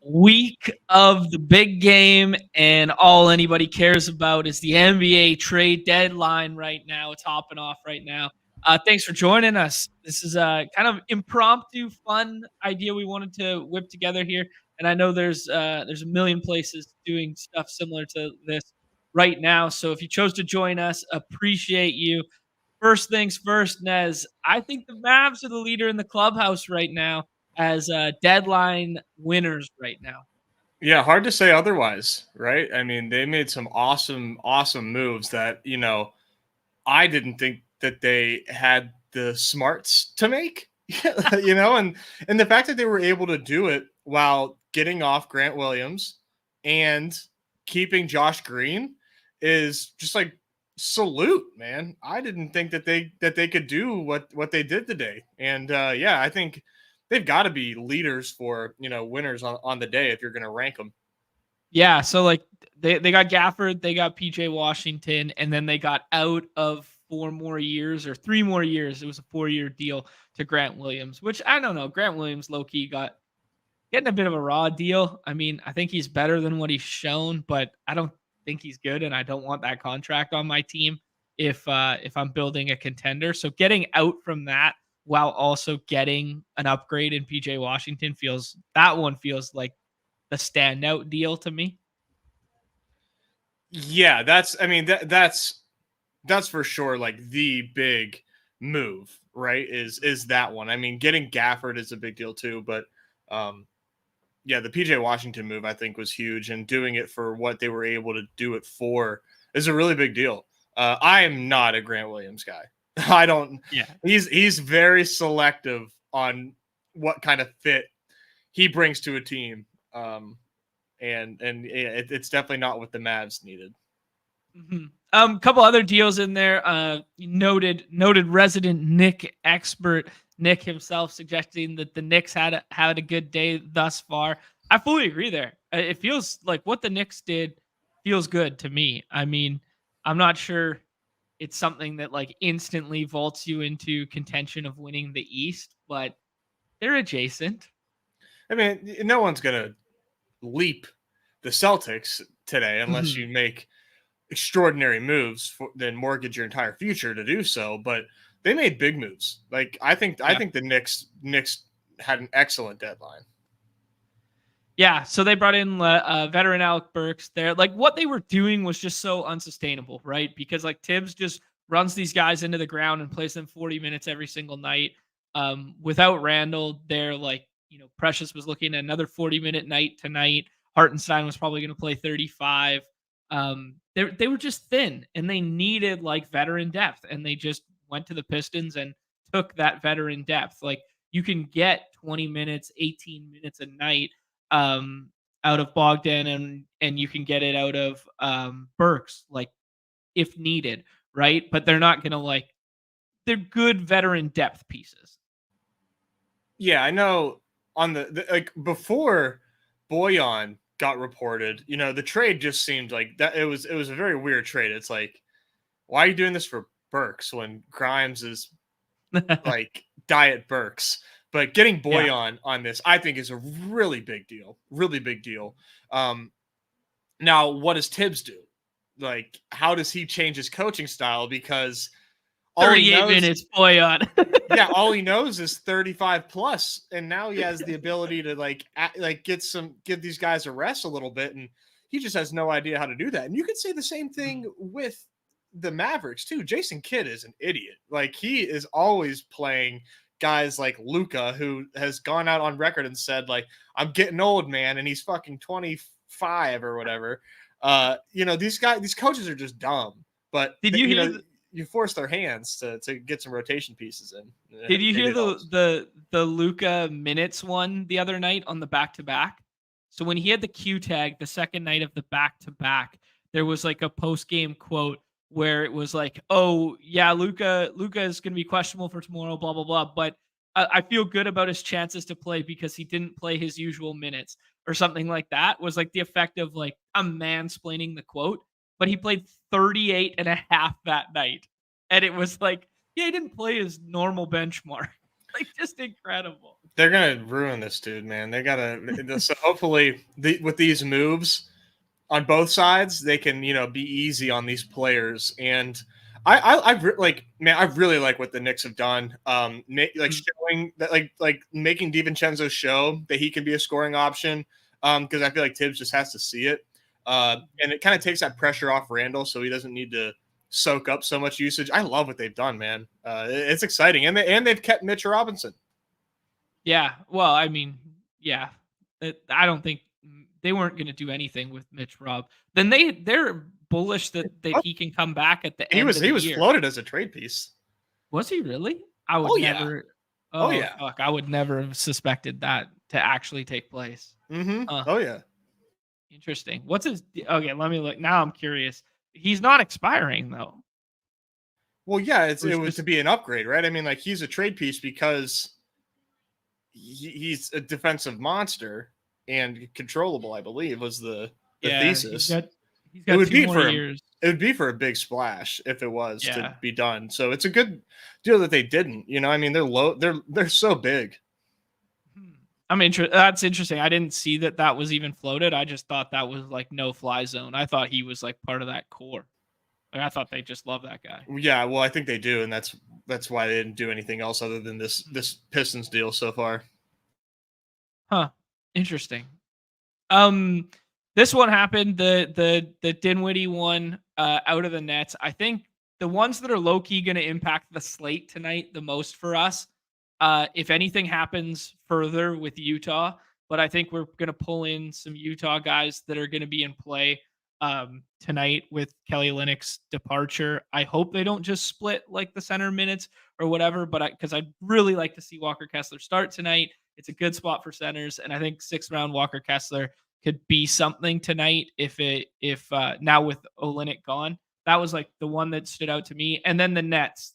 Week of the big game, and all anybody cares about is the NBA trade deadline right now. It's hopping off right now. Thanks for joining us. This is a kind of impromptu, fun idea we wanted to whip together here, and I know there's a million places doing stuff similar to this right now. So if you chose to join us, appreciate you. First things first, Nez. I think the Mavs are the leader in the clubhouse right now as deadline winners right now. Yeah, hard to say otherwise, right? I mean, they made some awesome moves that, I didn't think that they had the smarts to make. And the fact that they were able to do it while getting off Grant Williams and keeping Josh Green is just like salute, man. I didn't think that they could do what they did today. And yeah, I think they've got to be leaders for, winners on the day if you're going to rank them. Yeah, so like they got Gafford, they got PJ Washington, and then they got out of 4 more years or 3 more years. It was a 4 year deal to Grant Williams, which I don't know. Grant Williams low key got getting a bit of a raw deal. I mean, I think he's better than what he's shown, but I don't think he's good, and I don't want that contract on my team if I'm building a contender. So getting out from that while also getting an upgrade in PJ Washington feels like the standout deal to me. Yeah, that's for sure like the big move, right? Is that one. I mean, getting Gafford is a big deal too, but yeah, the PJ Washington move I think was huge, and doing it for what they were able to do it for is a really big deal. I am not a Grant Williams guy. I don't. Yeah. He's very selective on what kind of fit he brings to a team. And it's definitely not what the Mavs needed. Couple other deals in there. Noted resident Nick expert Nick himself suggesting that the Knicks had a good day thus far. I fully agree there. It feels like what the Knicks did feels good to me. I mean, I'm not sure it's something that like instantly vaults you into contention of winning the East, but they're adjacent. I mean, no one's gonna leap the Celtics today unless you make extraordinary moves then mortgage your entire future to do so. But they made big moves. Like I think the Knicks had an excellent deadline. Yeah, so they brought in veteran Alec Burks there. Like what they were doing was just so unsustainable, right? Because like Tibbs just runs these guys into the ground and plays them 40 minutes every single night. Without Randall, they're like, Precious was looking at another 40-minute night tonight. Hartenstein was probably going to play 35. They were just thin, and they needed like veteran depth, and they just went to the Pistons and took that veteran depth. Like you can get 20 minutes, 18 minutes a night out of Bogdan, and you can get it out of Burks, like if needed, right? But they're not gonna they're good veteran depth pieces. Yeah, I know. On the like before Bojan got reported, the trade just seemed like that. It was a very weird trade. It's like, why are you doing this for Burks when Grimes is like diet Burks? But getting Bojan on this, I think, is a really big deal. Really big deal. Now, what does Tibbs do? Like, how does he change his coaching style? Because 38 minutes, Bojan. Yeah, all he knows is 35 plus, and now he has the ability to give these guys a rest a little bit, and he just has no idea how to do that. And you could say the same thing with the Mavericks too. Jason Kidd is an idiot. Like he is always playing guys like Luka, who has gone out on record and said like, I'm getting old, man, and he's fucking 25 or whatever. These coaches are just dumb. But did you hear? You force their hands to get some rotation pieces in. Did you hear the Luka minutes one the other night on the back-to-back? So when he had the Q tag the second night of the back-to-back, there was like a post-game quote where it was like, "Oh yeah, Luka is going to be questionable for tomorrow, blah blah blah." But I feel good about his chances to play because he didn't play his usual minutes or something like that. Was like the effect of like a mansplaining the quote. But he played 38.5 that night. And it was like, yeah, he didn't play his normal benchmark. Like, just incredible. They're gonna ruin this dude, man. They gotta. So hopefully, with these moves on both sides, they can be easy on these players. And I really like what the Knicks have done. Showing that, like making DiVincenzo show that he can be a scoring option. Because I feel like Tibbs just has to see it. And it kind of takes that pressure off Randall, so he doesn't need to soak up so much usage. I love what they've done, man. It's exciting, and they've kept Mitch Robinson. Yeah. Well, I mean, yeah. I don't think they weren't going to do anything with Mitch Rob. Then they're bullish that he can come back at the end of the year. He was floated as a trade piece. Was he really? I would never. Yeah. Oh yeah. Fuck, I would never have suspected that to actually take place. Mm-hmm. Oh yeah. Interesting. What's his? Okay, let me look. Now I'm curious. He's not expiring though. Well, yeah, it was to be an upgrade, right? I mean, like, he's a trade piece because he's a defensive monster and controllable, I believe, was the thesis. He's got 2 more years. It would be for a big splash if it was to be done. So it's a good deal that they didn't. I mean, they're low. They're so big. I'm interested. That's interesting. I didn't see that was even floated. I just thought that was like no fly zone. I thought he was like part of that core. Like, I thought they just love that guy. Yeah, well, I think they do, and that's why they didn't do anything else other than this Pistons deal so far. Huh. Interesting. This one happened. The Dinwiddie one out of the Nets. I think the ones that are low key going to impact the slate tonight the most for us. If anything happens further with Utah, but I think we're going to pull in some Utah guys that are going to be in play tonight with Kelly Olynyk's departure. I hope they don't just split like the center minutes or whatever, but because I'd really like to see Walker Kessler start tonight. It's a good spot for centers, and I think 6th round Walker Kessler could be something tonight if now with Olynyk gone. That was like the one that stood out to me. And then the Nets,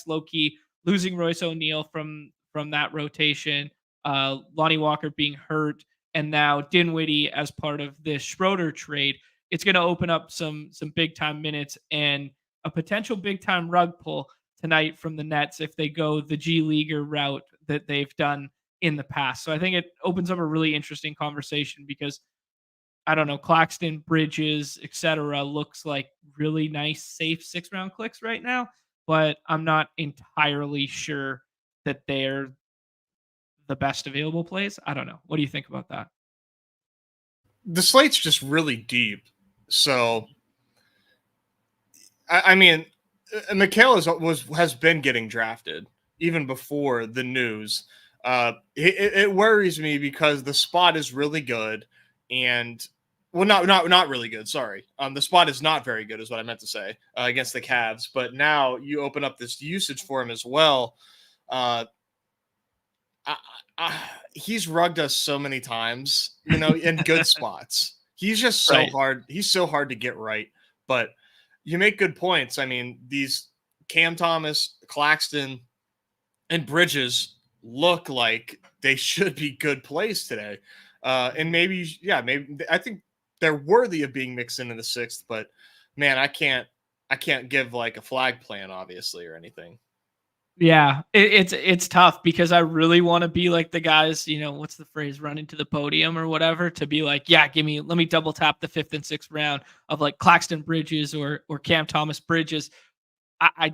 low key losing Royce O'Neal from that rotation, Lonnie Walker being hurt, and now Dinwiddie as part of this Schroeder trade. It's going to open up some big time minutes and a potential big time rug pull tonight from the Nets if they go the G Leaguer route that they've done in the past. So I think it opens up a really interesting conversation because I don't know, Claxton, Bridges, etc. looks like really nice, safe 6th round clicks right now, but I'm not entirely sure that they're the best available plays. I don't know. What do you think about that? The slate's just really deep. So, I mean, Mikhail has been getting drafted even before the news. It worries me because the spot is really good, and not really good. Sorry, the spot is not very good, is what I meant to say against the Cavs. But now you open up this usage for him as well. He's rugged us so many times, in good spots. He's just so hard. He's so hard to get right. But you make good points. I mean, these Cam Thomas, Claxton, and Bridges look like they should be good plays today. And maybe I think they're worthy of being mixed into the 6th. But man, I can't give like a flag plan, obviously, or anything. Yeah, it's tough because I really want to be like the guys, what's the phrase, running to the podium or whatever, to be like, yeah, let me double tap the 5th and 6th round of like Claxton Bridges or Cam Thomas Bridges. I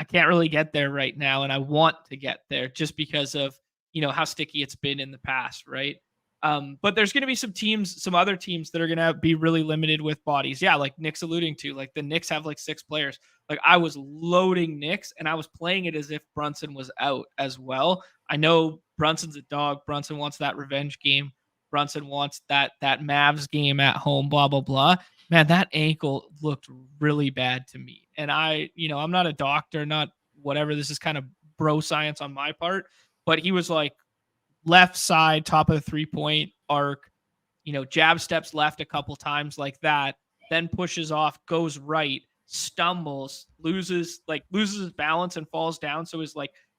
can't really get there right now, and I want to get there just because of how sticky it's been in the past, right? But there's going to be some other teams that are going to be really limited with bodies. Yeah, like Nick's alluding to, like the Knicks have like 6 players. Like I was loading Knicks and I was playing it as if Brunson was out as well. I know Brunson's a dog. Brunson wants that revenge game. Brunson wants that Mavs game at home, blah, blah, blah. Man, that ankle looked really bad to me. And I'm not a doctor, not whatever. This is kind of bro science on my part, but he was like, left side, top of the 3-point arc, jab steps left a couple times like that, then pushes off, goes right, stumbles, loses his balance and falls down. So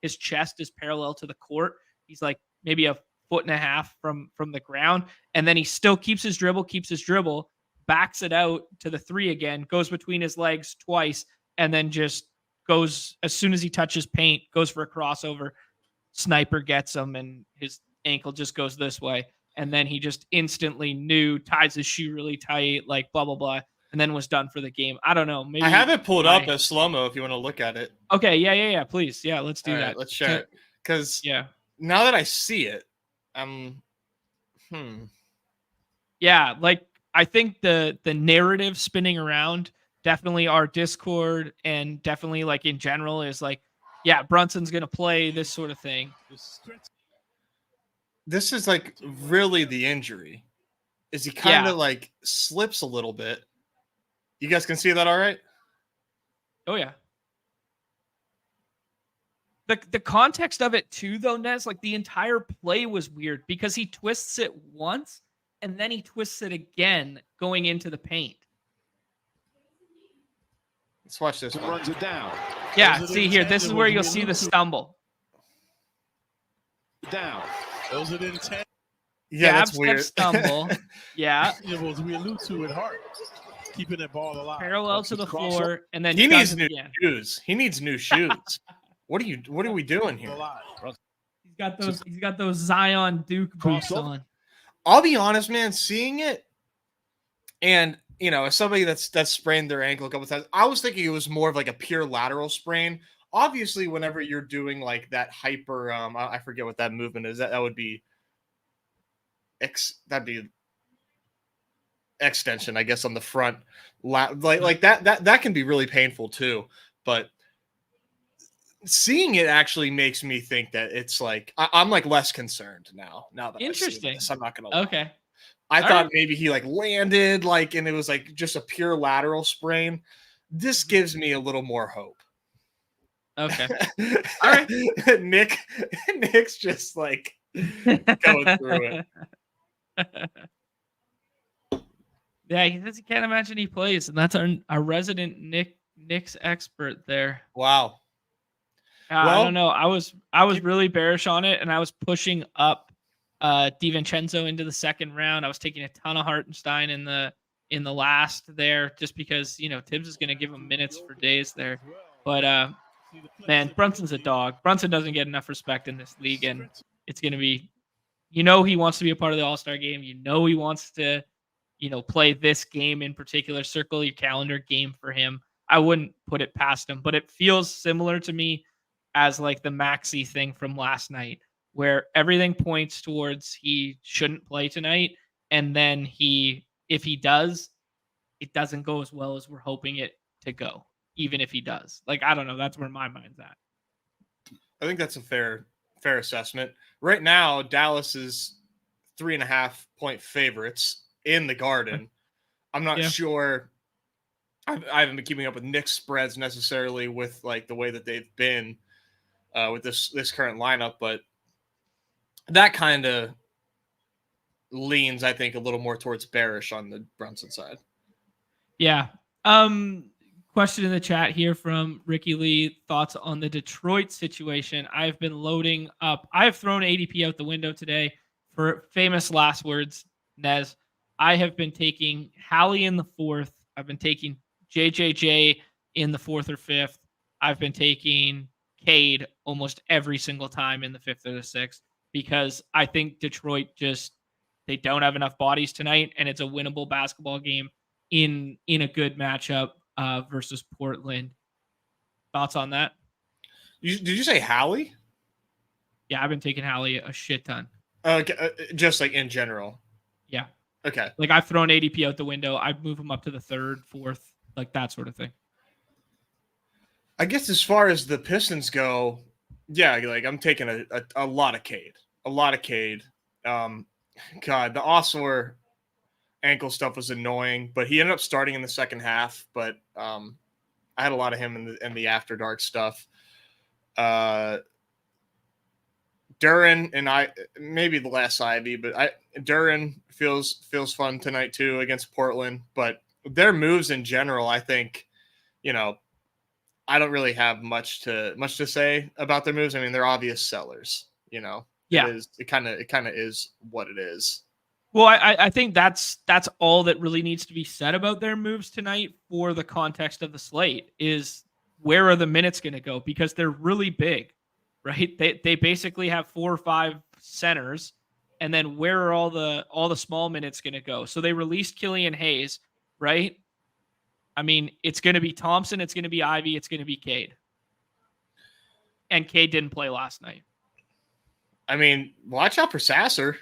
his chest is parallel to the court. He's like maybe a 1.5 feet from the ground. And then he still keeps his dribble, backs it out to the 3 again, goes between his legs twice, and then just goes, as soon as he touches paint, goes for a crossover, sniper gets him and his ankle just goes this way. And then he just instantly knew, ties his shoe really tight, like blah, blah, blah, and then was done for the game. I don't know. Maybe I have it pulled up as slow-mo if you want to look at it. Okay. Yeah. Please. Yeah. Let's do that. Let's share it. Because yeah, now that I see it, yeah, like I think the narrative spinning around definitely our Discord and definitely like in general is like, yeah, Brunson's gonna play this sort of thing. This is like really the injury. Is he kind of like slips a little bit? You guys can see that all right? Oh yeah. The context of it too, though, Nez, like the entire play was weird because he twists it once and then he twists it again going into the paint. Let's watch this one. Runs it down. Yeah, see here. This is where you'll see the stumble. Down. Those are the intent. Yeah, that's weird. Stumble. Yeah. It was we allude to it hard. Keeping that ball alive. Parallel to the floor, and then he needs new shoes. He needs new shoes. What are we doing here? He's got those Zion Duke boots on. I'll be honest, man, seeing it, and as somebody that's sprained their ankle a couple times, I was thinking it was more of like a pure lateral sprain. Obviously, whenever you're doing like that hyper, I forget what that movement is. That would be that'd be extension, I guess, on the front. Like that can be really painful too. But seeing it actually makes me think that it's like I'm like less concerned now that interesting. I've seen this. I'm not gonna lie. Okay. I thought maybe he like landed like and it was like just a pure lateral sprain. This gives me a little more hope. Okay. All right. Nick's just like going through it. Yeah, he says he can't imagine he plays, and that's our resident Knicks expert there. Wow. I don't know. I was really bearish on it, and I was pushing up DiVincenzo into the second round. I was taking a ton of Hartenstein in the last there, just because Tibbs is going to give him minutes for days there. But man, Brunson's a dog. Brunson doesn't get enough respect in this league, and it's going to be, he wants to be a part of the All-Star game. He wants to, play this game in particular. Circle your calendar game for him. I wouldn't put it past him, but it feels similar to me as like the Maxey thing from last night, where everything points towards he shouldn't play tonight. And then if he does, it doesn't go as well as we're hoping it to go, even if he does. Like, I don't know. That's where my mind's at. I think that's a fair assessment. Right now, Dallas is 3.5 point favorites in the Garden. I'm not sure. I haven't been keeping up with Knicks spreads necessarily with like the way that they've been with this current lineup, but that kind of leans, I think, a little more towards bearish on the Brunson side. Yeah. Question in the chat here from Ricky Lee. Thoughts on the Detroit situation? I've been loading up. I've thrown ADP out the window today for famous last words, Nez. I have been taking Hallie in the 4th. I've been taking JJJ in the 4th or 5th. I've been taking Cade almost every single time in the 5th or the 6th because I think Detroit they don't have enough bodies tonight, and it's a winnable basketball game in a good matchup versus Portland. Thoughts on that? Did you say Hallie? Yeah, I've been taking Hallie a shit ton. Okay, just like in general. Yeah. Okay. Like I've thrown ADP out the window. I'd move him up to the 3rd, 4th, like that sort of thing. I guess as far as the Pistons go, yeah, like I'm taking a lot of Cade. A lot of Cade. God, the Osler ankle stuff was annoying, but he ended up starting in the second half. But I had a lot of him in the After Dark stuff. Duran and I, maybe the last Ivy, but Duran feels fun tonight too against Portland. But their moves in general, I think, I don't really have much to say about their moves. I mean, they're obvious sellers. Yeah, it kind of is what it is. Well, I think that's all that really needs to be said about their moves tonight for the context of the slate is where are the minutes going to go, because they're really big, right? They basically have 4 or 5 centers, and then where are all the small minutes going to go? So they released Killian Hayes, right? I mean, it's going to be Thompson, it's going to be Ivy, it's going to be Cade. And Cade didn't play last night. I mean, watch out for Sasser.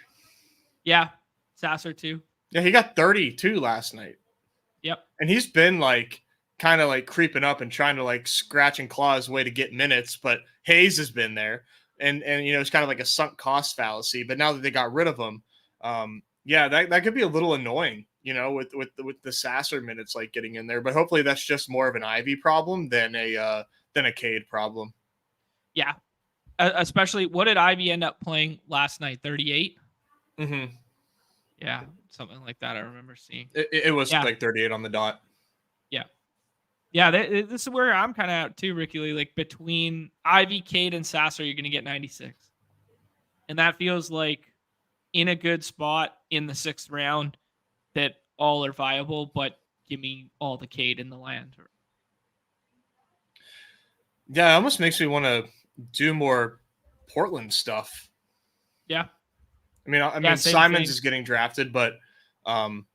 Yeah, Sasser too. Yeah, he got 32 last night. Yep. And he's been like kind of like creeping up and trying to like scratch and claw his way to get minutes, but Hayes has been there. And you know, it's kind of like a sunk cost fallacy. But now that they got rid of him, yeah, that could be a little annoying, you know, with the Sasser minutes like getting in there. But hopefully that's just more of an Ivy problem than a Cade problem. Yeah. Especially, what did Ivy end up playing last night? 38? Mm-hmm. Yeah, something like that I remember seeing. It was like 38 on the dot. Yeah. Yeah, this is where I'm kind of out too, Ricky Lee. Like between Ivy, Cade, and Sasser, you're going to get 96. And that feels like in a good spot in the 6th round that all are viable, but give me all the Cade in the land. Yeah, it almost makes me want to do more Portland stuff. Yeah. I mean, Simons is getting drafted, but something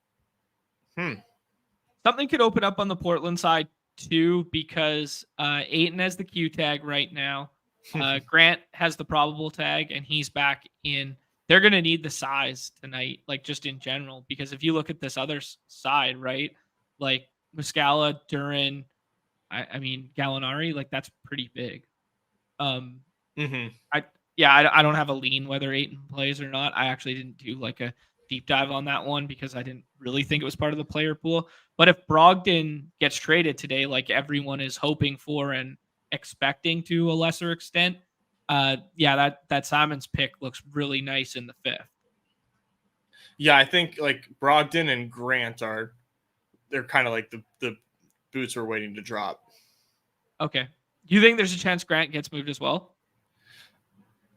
could open up on the Portland side too, because Ayton has the Q tag right now. Grant has the probable tag, and he's back in. They're going to need the size tonight, like just in general, because if you look at this other side, right, like Muscala, Duran, I mean Gallinari, like that's pretty big. I don't have a lean whether Ayton plays or not. I actually didn't do like a deep dive on that one because I didn't really think it was part of the player pool. But if Brogdon gets traded today, like everyone is hoping for and expecting to a lesser extent, that Simons pick looks really nice in the 5th. Yeah, I think like Brogdon and Grant they're kind of like the boots we're waiting to drop. Okay. Do you think there's a chance Grant gets moved as well?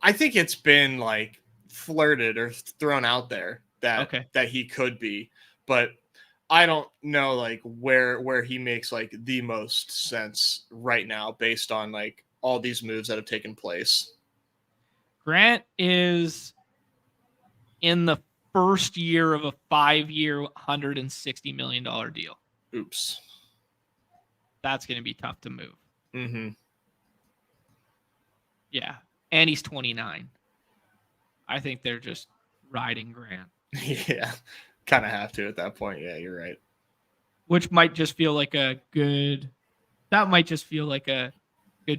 I think it's been like flirted or thrown out there that he could be, but I don't know like where he makes like the most sense right now based on like all these moves that have taken place. Grant is in the first year of a 5-year, $160 million deal. Oops. That's going to be tough to move. Mm-hmm. Yeah. And he's 29. I think they're just riding Grant. Yeah. Kind of have to at that point. Yeah, you're right. Which might just feel like a good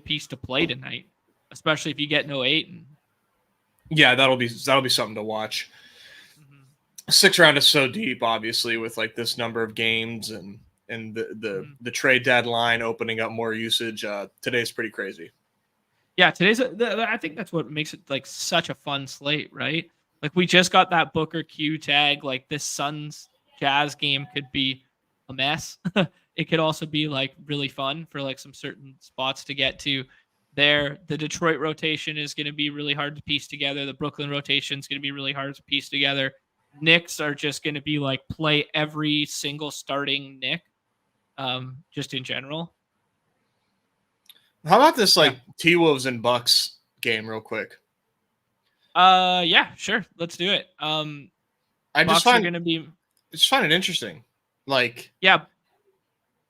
piece to play tonight, especially if you get no Ayton. Yeah, that'll be something to watch. Mm-hmm. 6th round is so deep, obviously, with like this number of games and the trade deadline opening up more usage. Today's pretty crazy. Yeah, I think that's what makes it like such a fun slate, right? Like we just got that Booker Q tag. Like this Suns Jazz game could be a mess. It could also be like really fun for like some certain spots to get to there. The Detroit rotation is going to be really hard to piece together. The Brooklyn rotation is going to be really hard to piece together. Knicks are just going to be like play every single starting Knick, just in general. How about this like T-Wolves and Bucks game real quick? Yeah, sure. Let's do it. I just find it interesting. Like, yeah,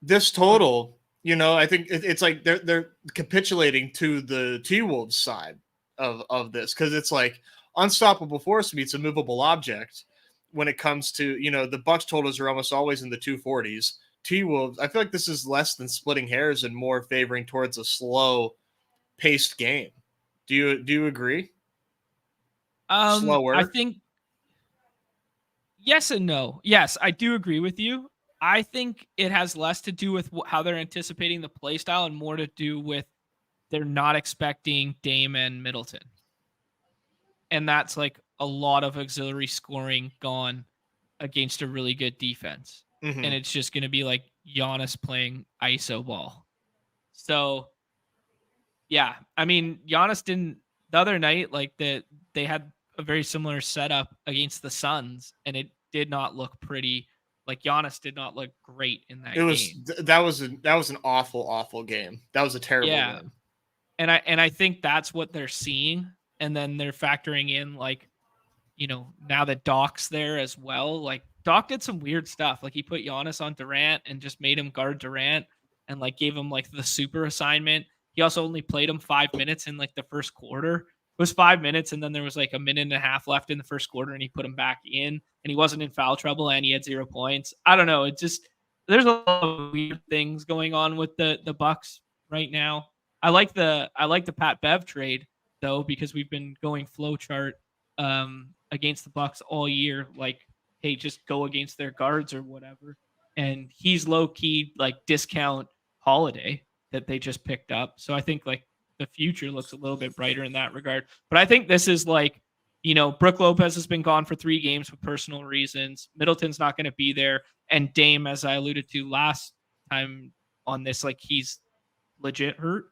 this total, you know, I think it's like they're capitulating to the T-Wolves side of this because it's like unstoppable force meets a movable object when it comes to, you know, the Bucks totals are almost always in the 240s. T-Wolves, I feel like this is less than splitting hairs and more favoring towards a slow paced game. Do you agree? Slower? I think yes and no. Yes, I do agree with you. I think it has less to do with how they're anticipating the play style and more to do with they're not expecting Dame and Middleton. And that's like a lot of auxiliary scoring gone against a really good defense. Mm-hmm. And it's just going to be like Giannis playing ISO ball. So, yeah, I mean, Giannis didn't the other night, like they had a very similar setup against the Suns, and it did not look pretty. Like Giannis did not look great in that game. That was an awful game. That was a terrible game. And I think that's what they're seeing. And then they're factoring in like, now that Doc's there as well. Like Doc did some weird stuff. Like he put Giannis on Durant and just made him guard Durant and like gave him like the super assignment. He also only played him 5 minutes in like the first quarter. It was 5 minutes, and then there was like a minute and a half left in the first quarter, and he put him back in, and he wasn't in foul trouble, and he had 0 points. I don't know. It just there's a lot of weird things going on with the Bucks right now. I like the Pat Bev trade though, because we've been going flow chart against the Bucks all year. Like, hey, just go against their guards or whatever. And he's low key like discount Holiday that they just picked up. So I think like the future looks a little bit brighter in that regard. But I think this is like, Brook Lopez has been gone for 3 games for personal reasons. Middleton's not going to be there. And Dame, as I alluded to last time on this, like he's legit hurt,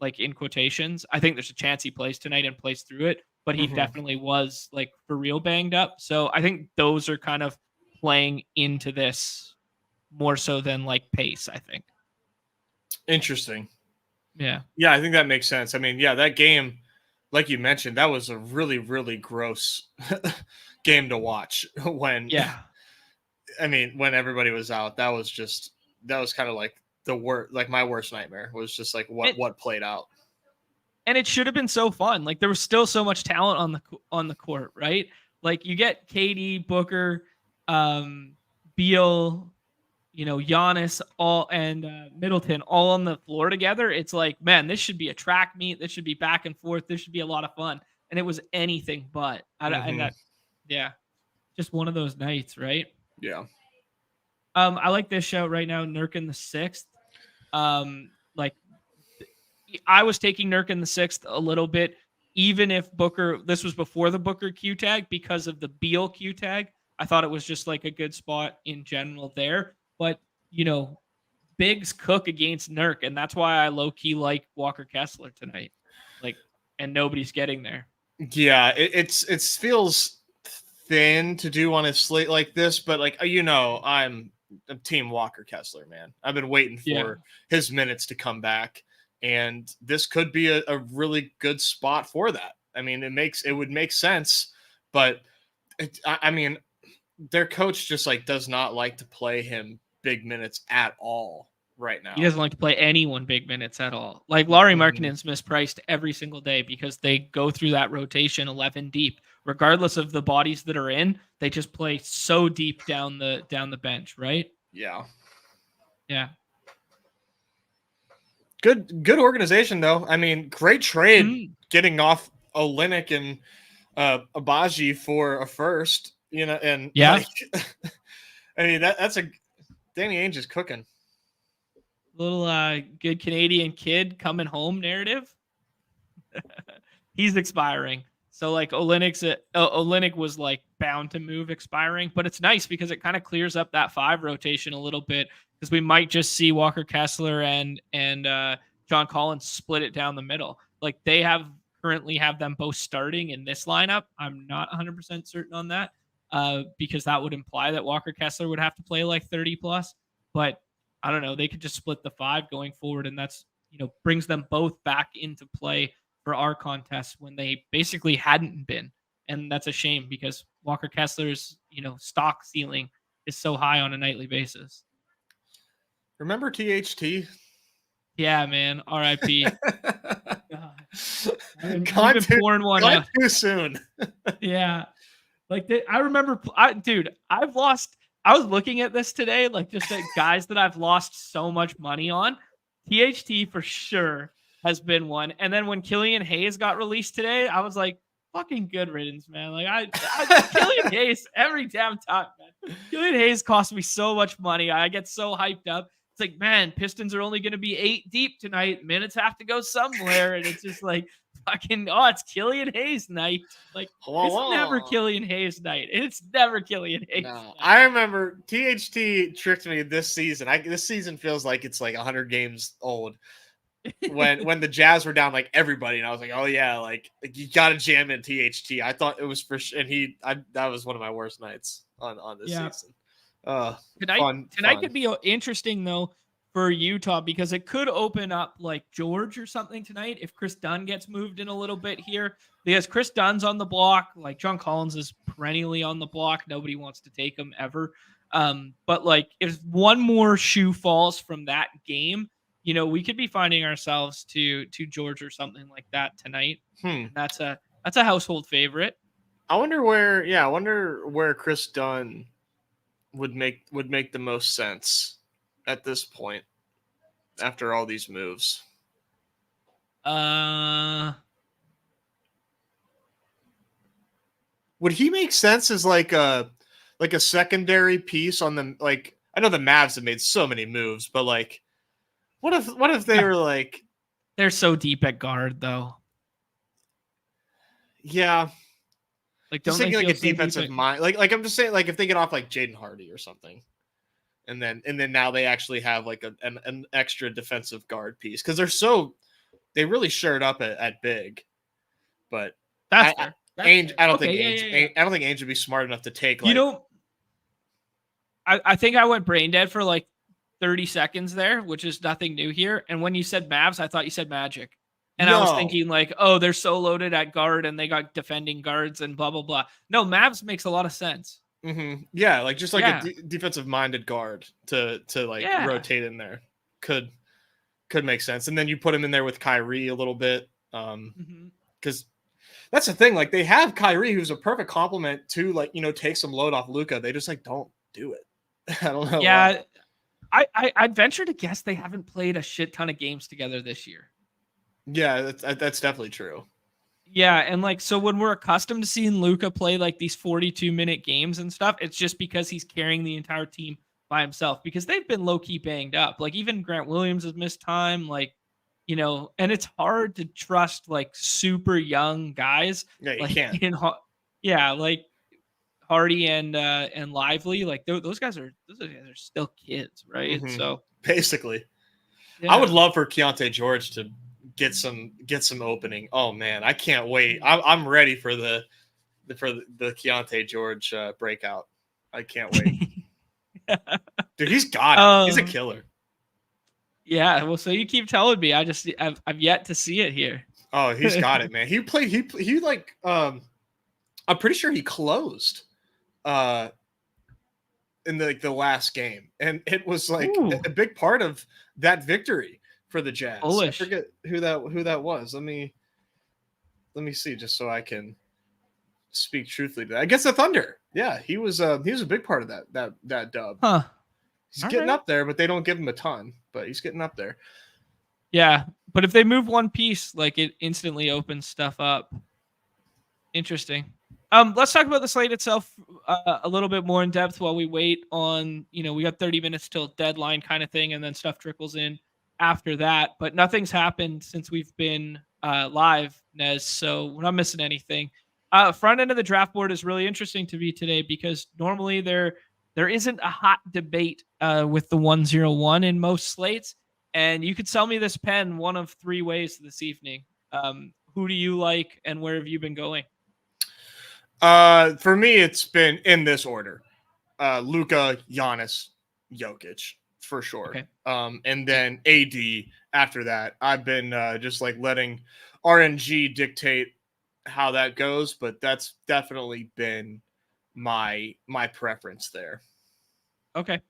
like in quotations. I think there's a chance he plays tonight and plays through it, but he definitely was like for real banged up. So I think those are kind of playing into this more so than like pace, I think. Interesting. Yeah. Yeah, I think that makes sense. I mean, yeah, that game, like you mentioned, that was a really, really gross game to watch when when everybody was out. That was kind of like the worst, like my worst nightmare was just like what played out. And it should have been so fun. Like there was still so much talent on the court, right? Like you get KD, Booker, Beal, Giannis, all and Middleton all on the floor together. It's like, man, this should be a track meet. This should be back and forth. This should be a lot of fun. And it was anything but. Just one of those nights, right? Yeah. I like this shout right now, Nurk in the 6th. Like I was taking Nurk in the 6th a little bit, even if Booker, this was before the Booker Q tag because of the Beal Q tag. I thought it was just like a good spot in general there. But, bigs cook against Nurk, and that's why I low-key like Walker Kessler tonight. Like, and nobody's getting there. Yeah, it feels thin to do on a slate like this, but like I'm Team Walker Kessler, man. I've been waiting for his minutes to come back, and this could be a really good spot for that. I mean, it would make sense, but I mean, their coach just like does not like to play him big minutes at all right now. He doesn't like to play anyone big minutes at all. Like Lauri Markkanen's mispriced every single day because they go through that rotation 11 deep. Regardless of the bodies that are in, they just play so deep down the bench, right? Yeah. Yeah. Good organization though. I mean, great trade getting off Olynyk and Abaji for a first, and I mean that's a Danny Ainge is cooking. Little good Canadian kid coming home narrative. He's expiring. So like Olynyk was like bound to move expiring, but it's nice because it kind of clears up that 5 rotation a little bit because we might just see Walker Kessler and John Collins split it down the middle. Like they currently have them both starting in this lineup. I'm not 100% certain on that because that would imply that Walker Kessler would have to play like 30 plus, but I don't know. They could just split the 5 going forward, and that's, brings them both back into play for our contest when they basically hadn't been. And that's a shame because Walker Kessler's, stock ceiling is so high on a nightly basis. Remember THT? Yeah, man. RIP. I've been pouring one out too soon. Yeah. Like I remember, I've lost. I was looking at this today, like just at guys that I've lost so much money on. THT for sure has been one. And then when Killian Hayes got released today, I was like, fucking good riddance, man. Like I Killian Hayes every damn time, man. Killian Hayes cost me so much money. I get so hyped up. It's like, man, Pistons are only going to be 8 deep tonight. Minutes have to go somewhere. And it's just like, it's Killian Hayes night. Like, it's never Killian Hayes night. It's never Killian Hayes night. I remember THT tricked me this season. This season feels like it's like 100 games old. When the Jazz were down like everybody, and I was like, oh yeah, like you got to jam in THT. I thought it was for sure, and that was one of my worst nights on this season. Tonight could be interesting though for Utah because it could open up like George or something tonight if Chris Dunn gets moved in a little bit here. Because Chris Dunn's on the block, like John Collins is perennially on the block. Nobody wants to take him ever. But like if one more shoe falls from that game, we could be finding ourselves to George or something like that tonight. And that's a household favorite. I wonder where Chris Dunn would make the most sense at this point after all these moves. Would he make sense as like a secondary piece on the, like, I know the Mavs have made so many moves, but like what if they were like, they're so deep at guard though. Yeah. Like just thinking like a defensive mind, like I'm just saying, like if they get off like Jaden Hardy or something, and then now they actually have like an extra defensive guard piece because they really shared up at big, but that's fair. I don't think Ainge would be smart enough to take. Like, I think I went brain dead for like 30 seconds there, which is nothing new here. And when you said Mavs, I thought you said Magic. And I was thinking like, oh, they're so loaded at guard and they got defending guards and blah, blah, blah. No, Mavs makes a lot of sense. Mm-hmm. Yeah, like just like a defensive-minded guard to rotate in there could make sense. And then you put him in there with Kyrie a little bit because that's the thing. Like they have Kyrie, who's a perfect complement to like take some load off Luka. They just like don't do it. I don't know. Yeah, I'd venture to guess they haven't played a shit ton of games together this year. Yeah, that's definitely true. Yeah, and like so when we're accustomed to seeing Luka play like these 42-minute games and stuff, it's just because he's carrying the entire team by himself because they've been low-key banged up. Like even Grant Williams has missed time, like and it's hard to trust like super young guys. Yeah, you like, can't. Like Hardy and Lively, like those guys are still kids, right? Mm-hmm. So basically, I would love for Keontae George to get some opening. Oh man, I can't wait. I'm ready for the Keontae George breakout. I can't wait. Dude, he's got it. He's a killer. Yeah, well, so you keep telling me. I've yet to see it here. Oh, he's got it, man. He played. He like. I'm pretty sure he closed. In the last game, and it was like a big part of that victory for the Jazz. Bullish. I forget who that was. Let me see, just so I can speak truthfully to that. I guess the Thunder. Yeah, he was a big part of that dub. Huh. He's getting up there, but they don't give him a ton. But he's getting up there. Yeah, but if they move one piece, like it instantly opens stuff up. Interesting. Let's talk about the slate itself a little bit more in depth while we wait on, we got 30 minutes till deadline kind of thing, and then stuff trickles in after that. But nothing's happened since we've been live, Nez, so we're not missing anything. Front end of the draft board is really interesting to me today because normally there isn't a hot debate with the 101 in most slates, and you could sell me this pen one of three ways this evening. Who do you like, and where have you been going? For me, it's been in this order: Luka, Giannis, Jokic, for sure. Okay. And then AD after that. I've been just like letting RNG dictate how that goes, but that's definitely been my preference there. Okay.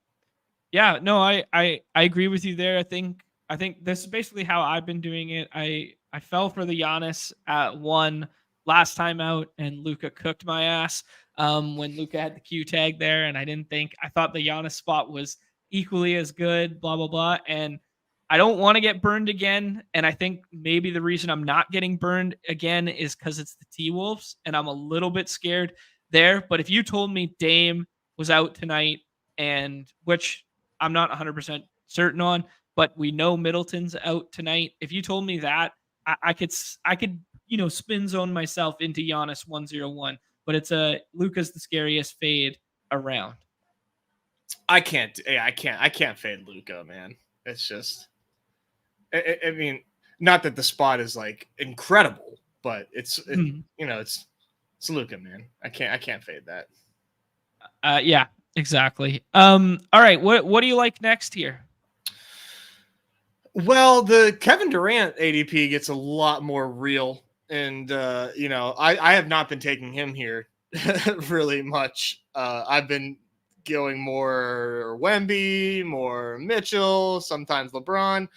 Yeah, no, I agree with you there. I think this is basically how I've been doing it. I fell for the Giannis at 1 last time out, and Luka cooked my ass when Luka had the Q tag there, and I thought the Giannis spot was equally as good, blah, blah, blah. And I don't want to get burned again. And I think maybe the reason I'm not getting burned again is because it's the T-Wolves, and I'm a little bit scared there. But if you told me Dame was out tonight, and which I'm not 100% certain on, but we know Middleton's out tonight. If you told me that, I could spin zone myself into Giannis 101, but it's Luka's the scariest fade around. I can't fade Luka, man. It's just, I mean, not that the spot is like incredible, but it's Luka, man. I can't fade that. Yeah, exactly. All right. What do you like next here? Well, the Kevin Durant ADP gets a lot more real. And, I have not been taking him here really much. I've been going more Wemby, more Mitchell, sometimes LeBron,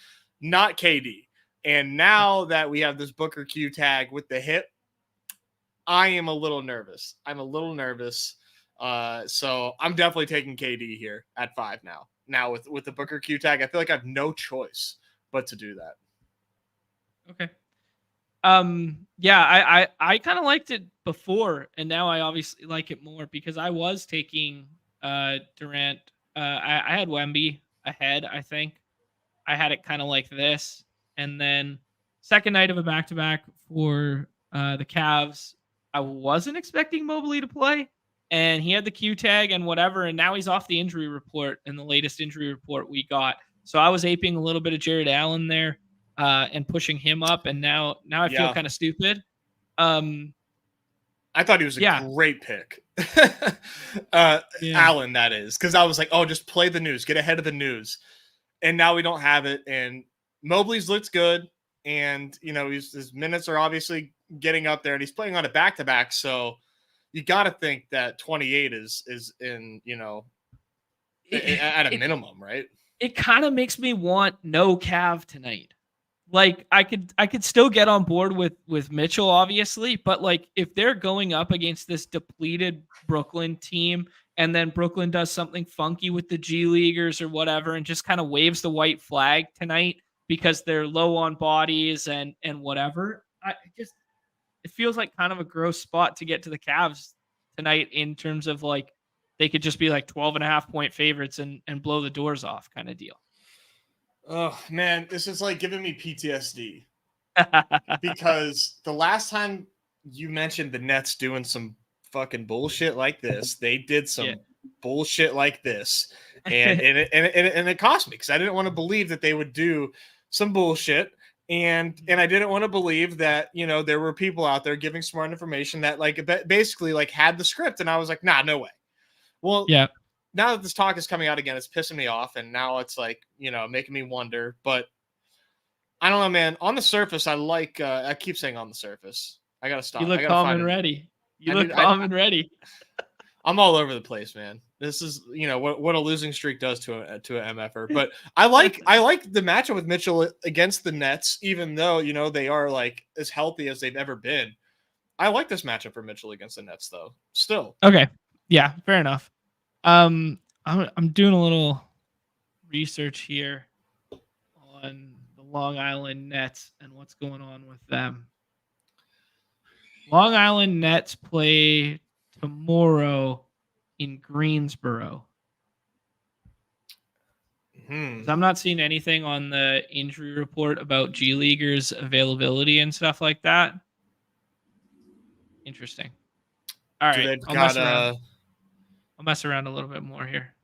not KD. And now that we have this Booker Q tag with the hip, I am a little nervous. I'm a little nervous. So I'm definitely taking KD here at 5 now. Now with the Booker Q tag, I feel like I have no choice but to do that. Okay. Yeah, I kind of liked it before, and now I obviously like it more because I was taking Durant. I had Wemby ahead, I think. I had it kind of like this. And then second night of a back-to-back for the Cavs, I wasn't expecting Mobley to play, and he had the Q tag and whatever, and now he's off the injury report in the latest injury report we got. So I was aping a little bit of Jared Allen there and pushing him up, and now I feel kind of stupid. I thought he was a great pick. Allen, that is, because I was like, oh, just play the news, get ahead of the news. And now we don't have it. And Mobley's looked good. And, his minutes are obviously getting up there, and he's playing on a back-to-back. So you got to think that 28 is in, at a minimum, right? It kind of makes me want no Cav tonight. Like I could still get on board with Mitchell, obviously, but like if they're going up against this depleted Brooklyn team, and then Brooklyn does something funky with the G Leaguers or whatever, and just kind of waves the white flag tonight because they're low on bodies and whatever, it feels like kind of a gross spot to get to the Cavs tonight in terms of like they could just be like 12.5-point favorites and blow the doors off kind of deal. Oh man, this is like giving me PTSD because the last time you mentioned the Nets doing some fucking bullshit like this, they did some bullshit like this, and it cost me because I didn't want to believe that they would do some bullshit, and I didn't want to believe that there were people out there giving smart information that like basically like had the script, and I was like, nah, no way. Well, yeah. Now that this talk is coming out again, it's pissing me off, and now it's like, making me wonder. But I don't know, man. On the surface, I keep saying on the surface. I got to stop. You look calm and ready. And ready. I'm all over the place, man. This is, what a losing streak does to an MFer. But I like the matchup with Mitchell against the Nets, even though, they are like as healthy as they've ever been. I like this matchup for Mitchell against the Nets, though. Still. Okay. Yeah, fair enough. I'm doing a little research here on the Long Island Nets and what's going on with them. Long Island Nets play tomorrow in Greensboro. I'm not seeing anything on the injury report about G Leaguers' availability and stuff like that. Interesting. All right, I'll mess around a little bit more here.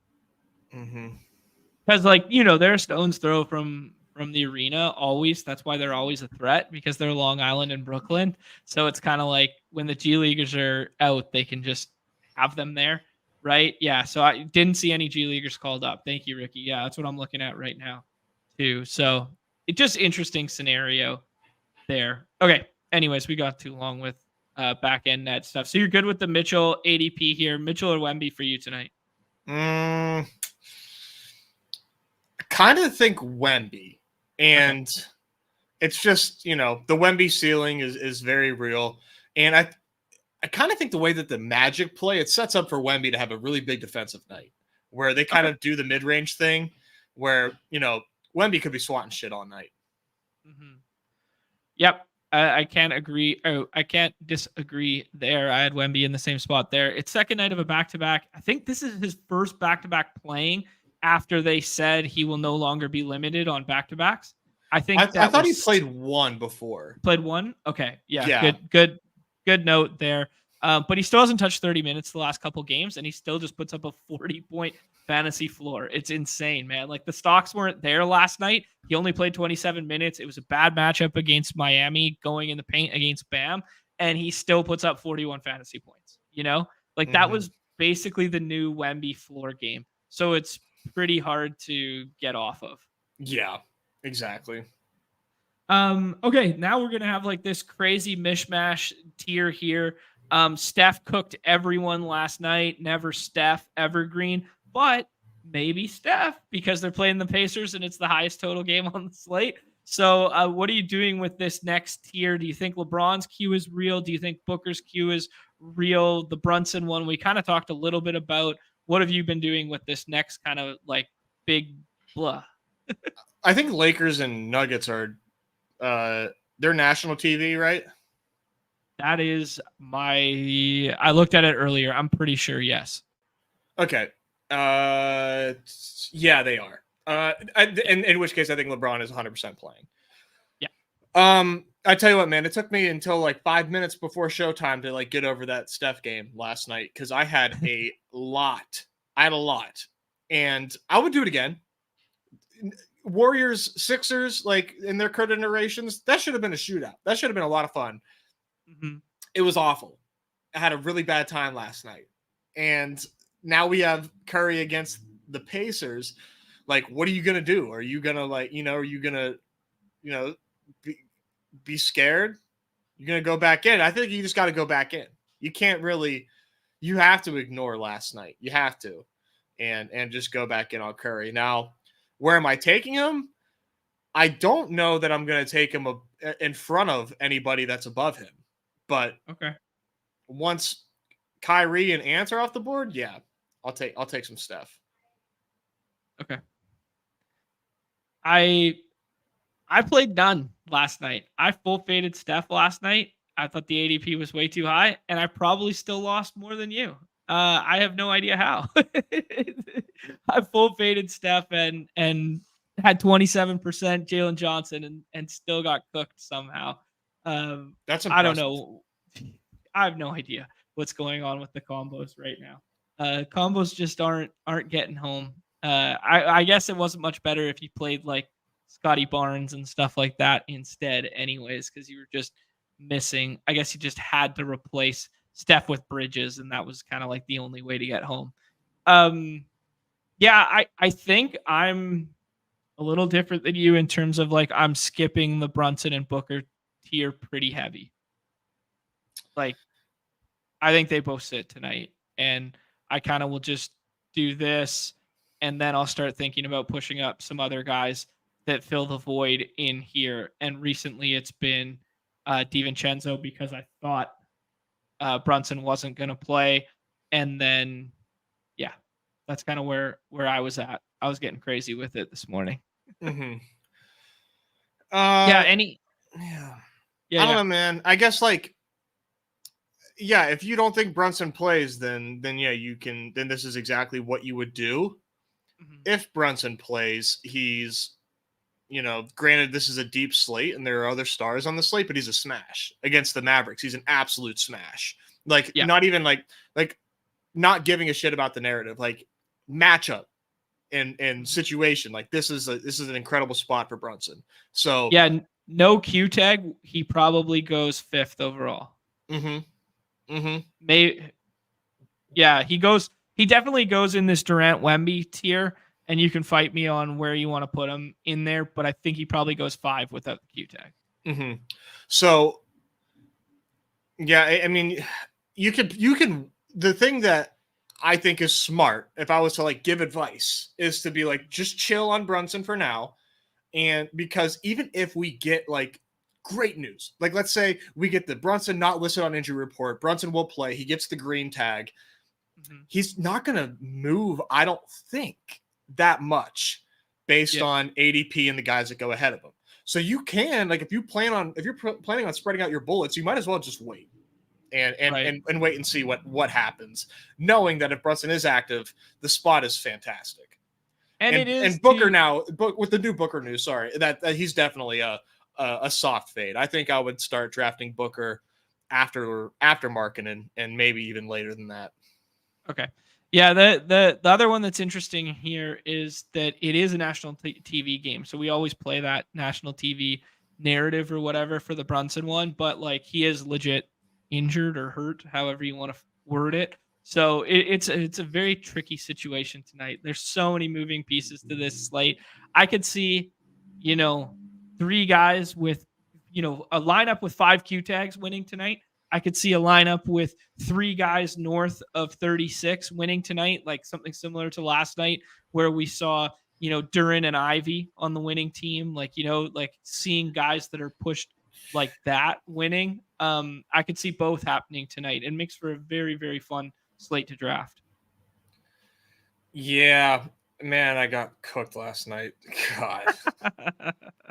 Because, they're a stone's throw from the arena always. That's why they're always a threat, because they're Long Island and Brooklyn. So it's kind of like when the G Leaguers are out, they can just have them there, right? Yeah, so I didn't see any G Leaguers called up. Thank you, Ricky. Yeah, that's what I'm looking at right now, too. So it's just interesting scenario there. Okay, anyways, we got too long with back-end net stuff. So you're good with the Mitchell ADP here. Mitchell or Wemby for you tonight? I kind of think Wemby. And it's just, the Wemby ceiling is very real. And I kind of think the way that the Magic play, it sets up for Wemby to have a really big defensive night where they kind of do the mid-range thing where, Wemby could be swatting shit all night. Yep. I can't agree. I can't disagree there. I had Wemby in the same spot there. It's second night of a back-to-back. I think this is his first back-to-back playing after they said he will no longer be limited on back-to-backs. I thought he played one before. Played one? Okay. Yeah. Good note there. But he still hasn't touched 30 minutes the last couple games, and he still just puts up a 40-point fantasy floor. It's insane, man. Like, the stocks weren't there last night. He only played 27 minutes. It was a bad matchup against Miami going in the paint against Bam, and he still puts up 41 fantasy points. That was basically the new Wemby floor game. So it's pretty hard to get off of. Yeah. Exactly. Okay, now we're gonna have like this crazy mishmash tier here. Steph cooked everyone last night. Never Steph, evergreen, but maybe Steph because they're playing the Pacers and it's the highest total game on the slate. So, what are you doing with this next tier? Do you think LeBron's Q is real? Do you think Booker's Q is real? The Brunson one, we kind of talked a little bit about. What have you been doing with this next kind of like big blah? I think Lakers and Nuggets are they're national TV, right? That is I looked at it earlier. I'm pretty sure, yes. Okay. Yeah, they are. In which case, I think LeBron is 100% playing. Yeah. I tell you what, man, it took me until like 5 minutes before showtime to like get over that Steph game last night because I had a lot. And I would do it again. Warriors, Sixers, like in their current iterations, that should have been a shootout. That should have been a lot of fun. Mm-hmm. It was awful. I had a really bad time last night. And now we have Curry against the Pacers. Like, what are you going to do? Are you going to are you going to, be scared? You're going to go back in. I think you just got to go back in. You can't really, you have to ignore last night. You have to, and just go back in on Curry. Now, where am I taking him? I don't know that I'm going to take him in front of anybody that's above him. But okay, once Kyrie and Ant are off the board, yeah, I'll take some Steph. Okay. I played none last night. I full faded Steph last night. I thought the ADP was way too high, and I probably still lost more than you. I have no idea how. I full faded Steph and had 27% Jalen Johnson and still got cooked somehow. That's impressive. I don't know. I have no idea what's going on with the combos right now. Combos just aren't getting home. I guess it wasn't much better if you played like Scotty Barnes and stuff like that instead, anyways, because you were just missing. I guess you just had to replace Steph with Bridges, and that was kind of like the only way to get home. Yeah, I think I'm a little different than you in terms of like I'm skipping the Brunson and Booker tier pretty heavy. Like, I think they both sit tonight, and I kind of will just do this, and then I'll start thinking about pushing up some other guys that fill the void in here. And recently it's been DiVincenzo because I thought Brunson wasn't going to play. And then, yeah, that's kind of where I was at. I was getting crazy with it this morning. Mm-hmm. Yeah. I don't know, man. I guess if you don't think Brunson plays, then yeah, then this is exactly what you would do. Mm-hmm. If Brunson plays, he's, granted this is a deep slate and there are other stars on the slate, but he's a smash against the Mavericks. He's an absolute smash. Not even not giving a shit about the narrative, like matchup and situation. Like this is an incredible spot for Brunson. So yeah, no Q tag. He probably goes 5th overall. Mm-hmm. Mm-hmm. He definitely goes in this Durant Wemby tier, and you can fight me on where you want to put him in there, but I think he probably goes 5 without the Q tag. Mm-hmm. So, yeah, I mean, you can. The thing that I think is smart, if I was to give advice, is to be just chill on Brunson for now, and because even if we get great news, let's say we get the Brunson not listed on injury report, Brunson will play, he gets the green tag. Mm-hmm. He's not going to move, I don't think, that much based on ADP and the guys that go ahead of him. So you can, if you're planning on spreading out your bullets, you might as well just wait and wait and see what happens, knowing that if Brunson is active, the spot is fantastic. And Booker now, with the new Booker news, that he's definitely a soft fade. I think I would start drafting Booker after Markkanen and maybe even later than that. Okay. Yeah, the other one that's interesting here is that it is a national TV game. So we always play that national TV narrative or whatever for the Brunson one, but he is legit injured or hurt, however you want to word it. So it's a very tricky situation tonight. There's so many moving pieces to this slate. I could see 3 guys with, a lineup with 5 Q tags winning tonight. I could see a lineup with 3 guys north of 36 winning tonight, like something similar to last night where we saw, Duran and Ivy on the winning team, like seeing guys that are pushed like that winning. I could see both happening tonight. It makes for a very, very fun slate to draft. Yeah, man, I got cooked last night. God,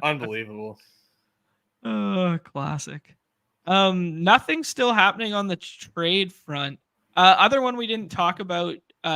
unbelievable. Oh, classic. Nothing still happening on the trade front. Other one we didn't talk about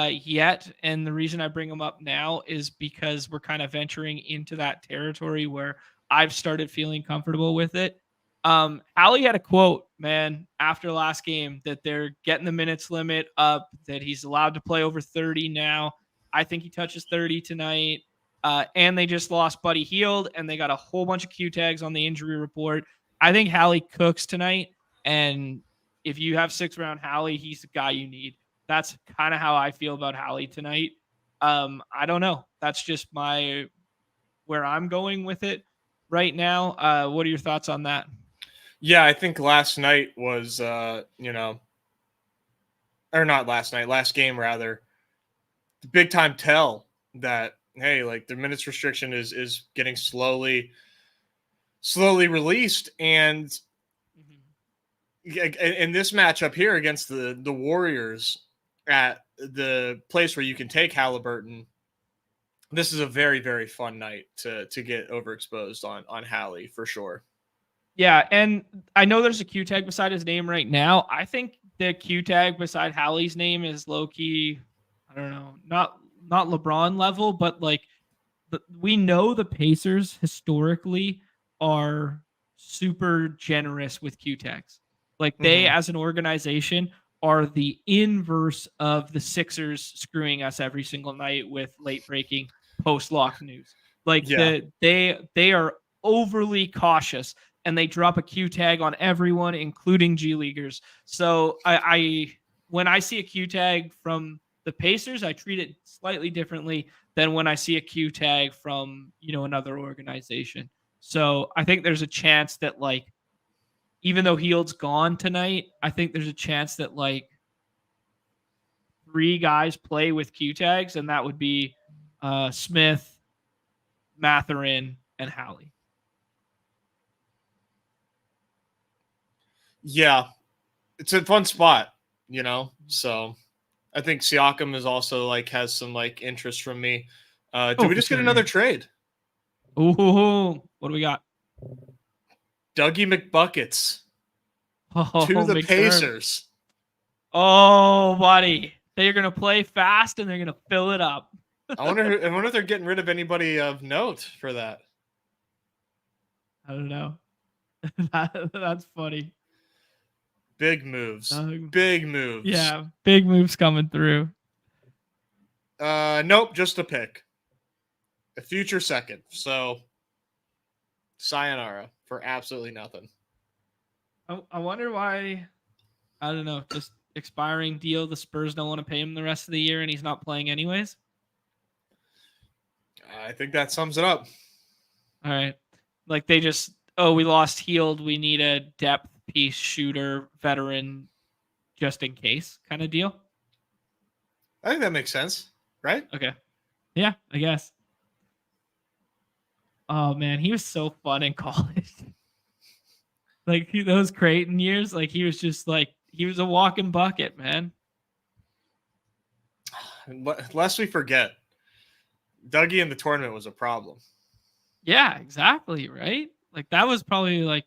yet, and the reason I bring them up now is because we're kind of venturing into that territory where I've started feeling comfortable with it. Hallie had a quote, man, after last game that they're getting the minutes limit up, that he's allowed to play over 30 now. I think he touches 30 tonight. And they just lost Buddy Hield, and they got a whole bunch of Q tags on the injury report. I think Hallie cooks tonight, and if you have 6th-round Hallie, he's the guy you need. That's kind of how I feel about Hallie tonight. I don't know. That's just where I'm going with it right now. What are your thoughts on that? Yeah, I think last night was, or not last night, last game rather, the big time tell that, hey, like the minutes restriction is getting slowly released. And in this matchup here against the Warriors at the place where you can take Halliburton, this is a very, very fun night to get overexposed on Hallie for sure. Yeah, and I know there's a Q tag beside his name right now. I think the Q tag beside Hallie's name is low key, I don't know, not LeBron level, but like we know the Pacers historically are super generous with Q tags. Like they, as an organization, are the inverse of the Sixers screwing us every single night with late breaking post lock news. Like they are overly cautious, and they drop a Q tag on everyone, including G Leaguers. So I when I see a Q tag from the Pacers, I treat it slightly differently than when I see a Q tag from, another organization. So I think there's a chance that, like, even though Hield's gone tonight, I think there's a chance that like 3 guys play with Q tags, and that would be Smith, Mathurin, and Hallie. Yeah, it's a fun spot, so I think Siakam is also like has some like interest from me. Do we just get another trade? Ooh, what do we got? Dougie McBuckets to the Pacers. Oh, buddy, they're gonna play fast and they're gonna fill it up. I wonder if they're getting rid of anybody of note for that. I don't know. That's funny. Big moves. Big moves. Yeah, big moves coming through. Nope, just a pick. A future second. So, sayonara for absolutely nothing. I wonder why. I don't know. Just expiring deal. The Spurs don't want to pay him the rest of the year, and he's not playing anyways. I think that sums it up. All right. Like they just, we lost Hield. We need a depth piece shooter, veteran, just in case kind of deal. I think that makes sense, right? Okay. Yeah, I guess. Oh man, he was so fun in college. Like those Creighton years, like he was just like, he was a walking bucket, man. Lest we forget, Dougie in the tournament was a problem. Yeah, exactly. Right. Like that was probably like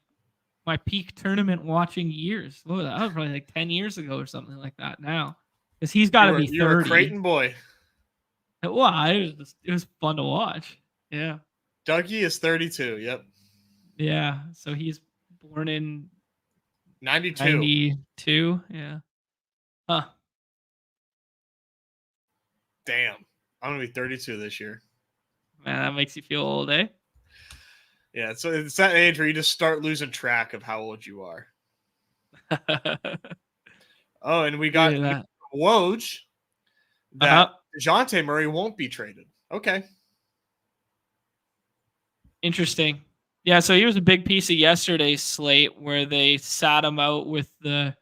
my peak tournament watching years. That was probably like 10 years ago or something like that now. Because he's got to be 30. You're a Creighton boy. Well, it was fun to watch. Yeah. Dougie is 32. Yep. Yeah. So he's born in 92. 92. Yeah. Huh. Damn. I'm going to be 32 this year. Man, that makes you feel old, eh? Yeah. So it's that age where you just start losing track of how old you are. Oh, and we got Woj that DeJounte Murray won't be traded. Okay. Interesting. Yeah, so he was a big piece of yesterday's slate where they sat him out with the,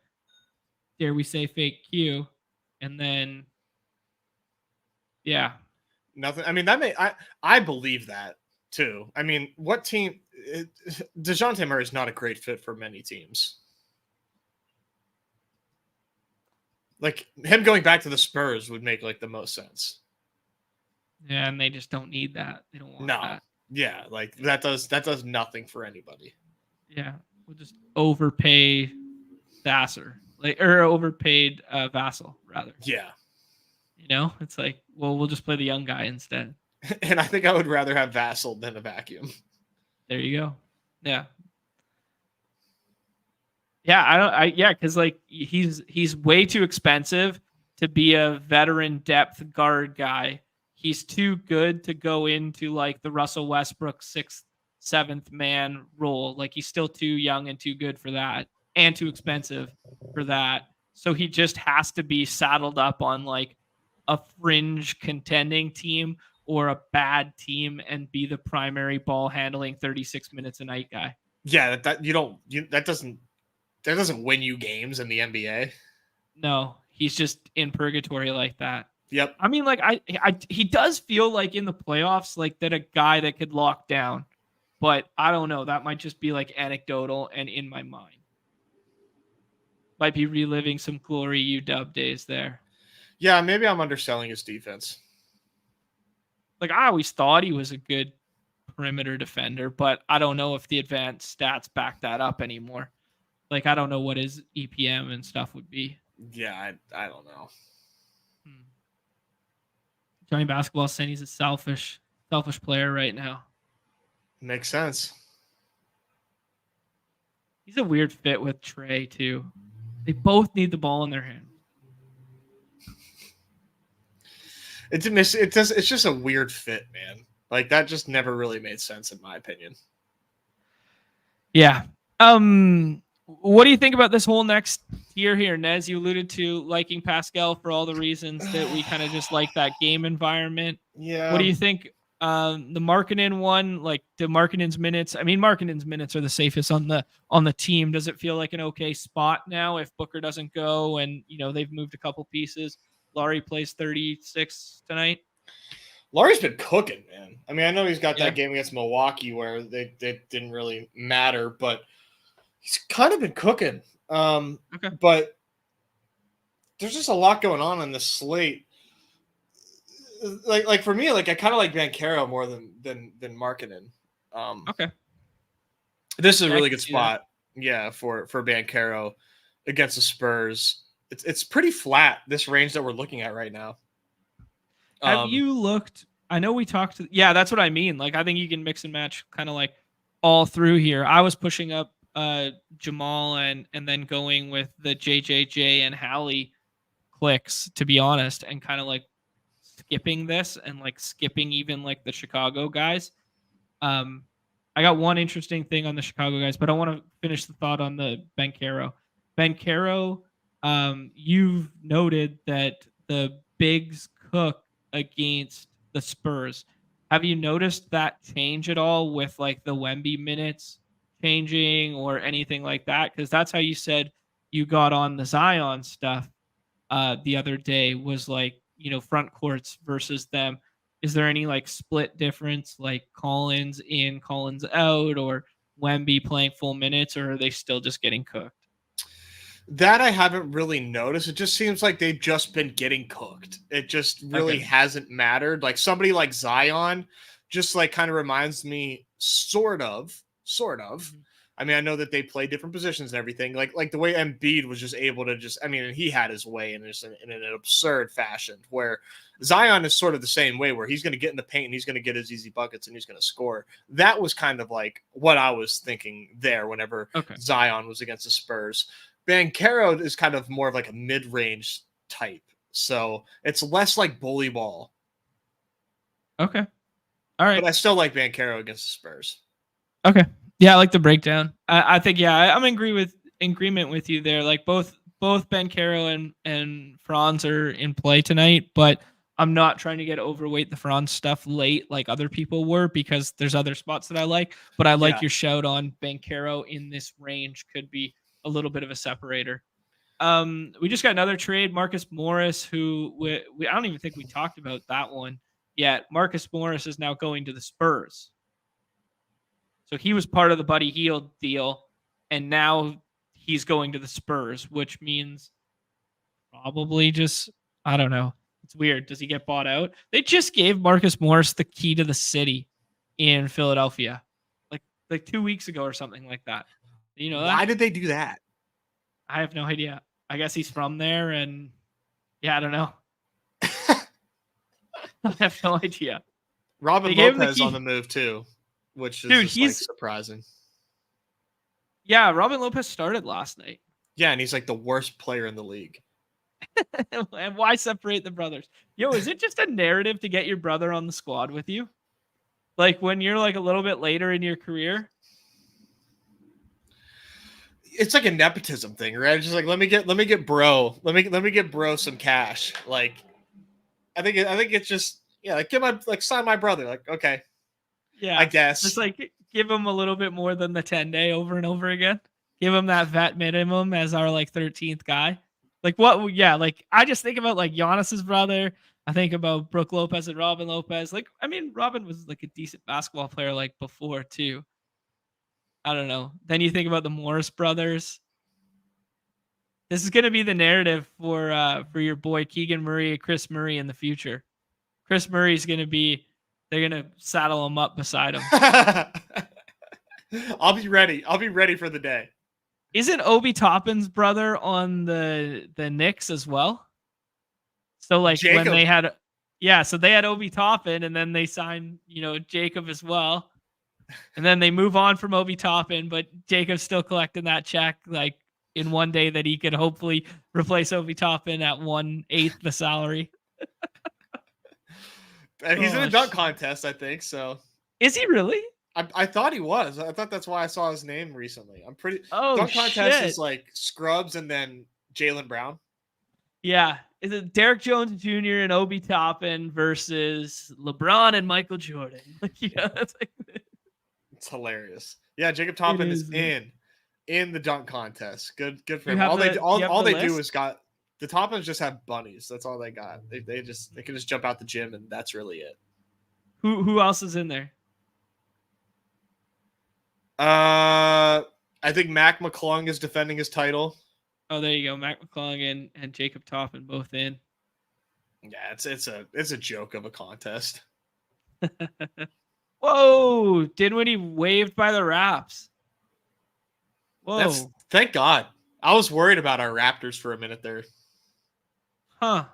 dare we say, fake Q, and then, yeah. Nothing. I mean, I believe that too. I mean, what team? DeJounte Murray is not a great fit for many teams. Like him going back to the Spurs would make like the most sense. Yeah, and they just don't need that. They don't want that. Yeah, like that does nothing for anybody. Yeah, we'll just overpay Vassar, or overpaid Vassal rather. Yeah, it's like, well, we'll just play the young guy instead. And I think I would rather have Vassal than a vacuum. There you go. Yeah. Yeah, because like he's way too expensive to be a veteran depth guard guy. He's too good to go into like the Russell Westbrook 6th, 7th man role. Like he's still too young and too good for that, and too expensive for that. So he just has to be saddled up on like a fringe contending team or a bad team and be the primary ball handling 36 minutes a night guy. Yeah, that doesn't win you games in the NBA. No, he's just in purgatory like that. Yep. I mean, like he does feel like in the playoffs, like that a guy that could lock down, but I don't know. That might just be like anecdotal and in my mind. Might be reliving some glory UW days there. Yeah, maybe I'm underselling his defense. Like I always thought he was a good perimeter defender, but I don't know if the advanced stats back that up anymore. Like I don't know what his EPM and stuff would be. Yeah, I don't know. Johnny Basketball saying he's a selfish player right now. Makes sense. He's a weird fit with Trey too. They both need the ball in their hand. It's just a weird fit, man. Like that just never really made sense in my opinion. Yeah. What do you think about this whole next tier here, Nez? You alluded to liking Pascal for all the reasons that we kind of just like that game environment. Yeah. What do you think? The Markkanen one, like the Markkanen's minutes. I mean, Markkanen's minutes are the safest on the team. Does it feel like an okay spot now if Booker doesn't go and they've moved a couple pieces? Laurie plays 36 tonight. Laurie's been cooking, man. I mean, I know he's got that game against Milwaukee where they didn't really matter, but he's kind of been cooking. Okay. But there's just a lot going on this slate. Like for me, like I kind of like Bankroll more than Markkanen. Okay. This is a really good spot, for Bankroll against the Spurs. It's pretty flat, this range that we're looking at right now. Have you looked? I know we talked to. Yeah, that's what I mean. Like I think you can mix and match kind of like all through here. I was pushing up Jamal and then going with the JJJ and Hallie clicks, to be honest, and kind of like skipping this and like skipping even like the Chicago guys. I got one interesting thing on the Chicago guys, but I want to finish the thought on the Bankroll. Bankroll, you've noted that the bigs cook against the Spurs. Have you noticed that change at all with like the Wemby minutes changing or anything like that? Because that's how you said you got on the Zion stuff the other day, was like, front courts versus them. Is there any like split difference, like Collins in, Collins out, or Wemby playing full minutes, or are they still just getting cooked? That I haven't really noticed. It just seems like they've just been getting cooked. It just really hasn't mattered. Like somebody like Zion just like kind of reminds me sort of. I mean, I know that they play different positions and everything. Like the way Embiid was just able to he had his way in an absurd fashion, where Zion is sort of the same way, where he's going to get in the paint and he's going to get his easy buckets and he's going to score. That was kind of like what I was thinking there whenever Zion was against the Spurs. Bankroll is kind of more of like a mid-range type. So it's less like bully ball. Okay. All right. But I still like Bankroll against the Spurs. Okay. Yeah, I like the breakdown. I think, I'm in agreement with you there. Like both Bankroll and Franz are in play tonight, but I'm not trying to get overweight the Franz stuff late like other people were because there's other spots that I like. But I like your shout on Bankroll in this range could be a little bit of a separator. We just got another trade, Marcus Morris, who I don't even think we talked about that one yet. Marcus Morris is now going to the Spurs. So he was part of the Buddy Hield deal, and now he's going to the Spurs, which means probably just, I don't know. It's weird. Does he get bought out? They just gave Marcus Morris the key to the city in Philadelphia, like 2 weeks ago or something like that. You know that? Why did they do that? I have no idea. I guess he's from there, and yeah, I don't know. I have no idea. Robin Lopez on the move too, which is he's surprising. Yeah, Robin Lopez started last night. Yeah, and he's like the worst player in the league. And why separate the brothers? Yo, is it just a narrative to get your brother on the squad with you? Like when you're like a little bit later in your career? It's like a nepotism thing, right? It's just like let me get bro some cash. Like I think it's just like sign my brother. Like okay. Yeah. I guess. Just like give him a little bit more than the 10-day over and over again. Give him that vet minimum as our like 13th guy. Like what? Yeah, like I just think about like Giannis's brother. I think about Brooke Lopez and Robin Lopez. Like, I mean, Robin was like a decent basketball player like before too. I don't know. Then you think about the Morris brothers. This is going to be the narrative for your boy Keegan Murray and Chris Murray in the future. Chris Murray's going to be. They're going to saddle him up beside him. I'll be ready. I'll be ready for the day. Isn't Obi Toppin's brother on the Knicks as well? So like Jacob. When they had, so they had Obi Toppin and then they signed, Jacob as well. And then they move on from Obi Toppin, but Jacob's still collecting that check like in one day that he could hopefully replace Obi Toppin at 1/8 the salary. And he's in a dunk contest, I think. So is he really? I thought he was. I thought that's why I saw his name recently. I'm pretty. Oh, dunk contest is like Scrubs and then Jaylen Brown. Yeah, is it Derek Jones Jr. and Obi Toppin versus LeBron and Michael Jordan? Like, that's like it's hilarious. Yeah, Jacob Toppin is in the dunk contest. Good for him. All they do is got the Toppins just have bunnies. That's all they got. They can just jump out the gym and that's really it. Who else is in there? I think Mac McClung is defending his title. Oh, there you go. Mac McClung and Jacob Toppin both in. Yeah, it's a joke of a contest. Whoa! Dinwiddie waived by the Raps. Whoa! Thank God. I was worried about our Raptors for a minute there. Huh.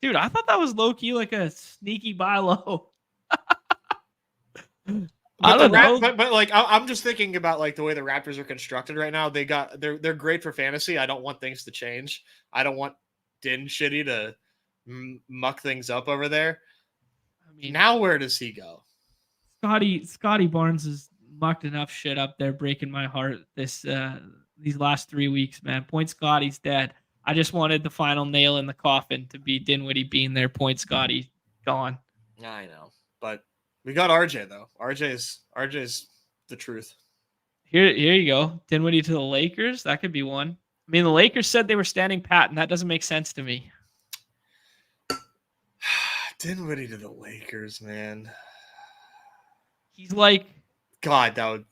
Dude, I thought that was low-key like a sneaky buy low. I don't know. But like I'm just thinking about like the way the Raptors are constructed right now. They're great for fantasy. I don't want things to change. I don't want Din Shitty to muck things up over there. I mean, now where does he go? Scotty Barnes has mucked enough shit up there, breaking my heart these last 3 weeks, man. Point Scotty's dead. I just wanted the final nail in the coffin to be Dinwiddie being there. Point Scotty gone. I know, but we got RJ though. RJ's the truth. Here you go. Dinwiddie to the Lakers. That could be one. I mean, the Lakers said they were standing pat, and that doesn't make sense to me. Dinwiddie to the Lakers, man. He's like, God, that would.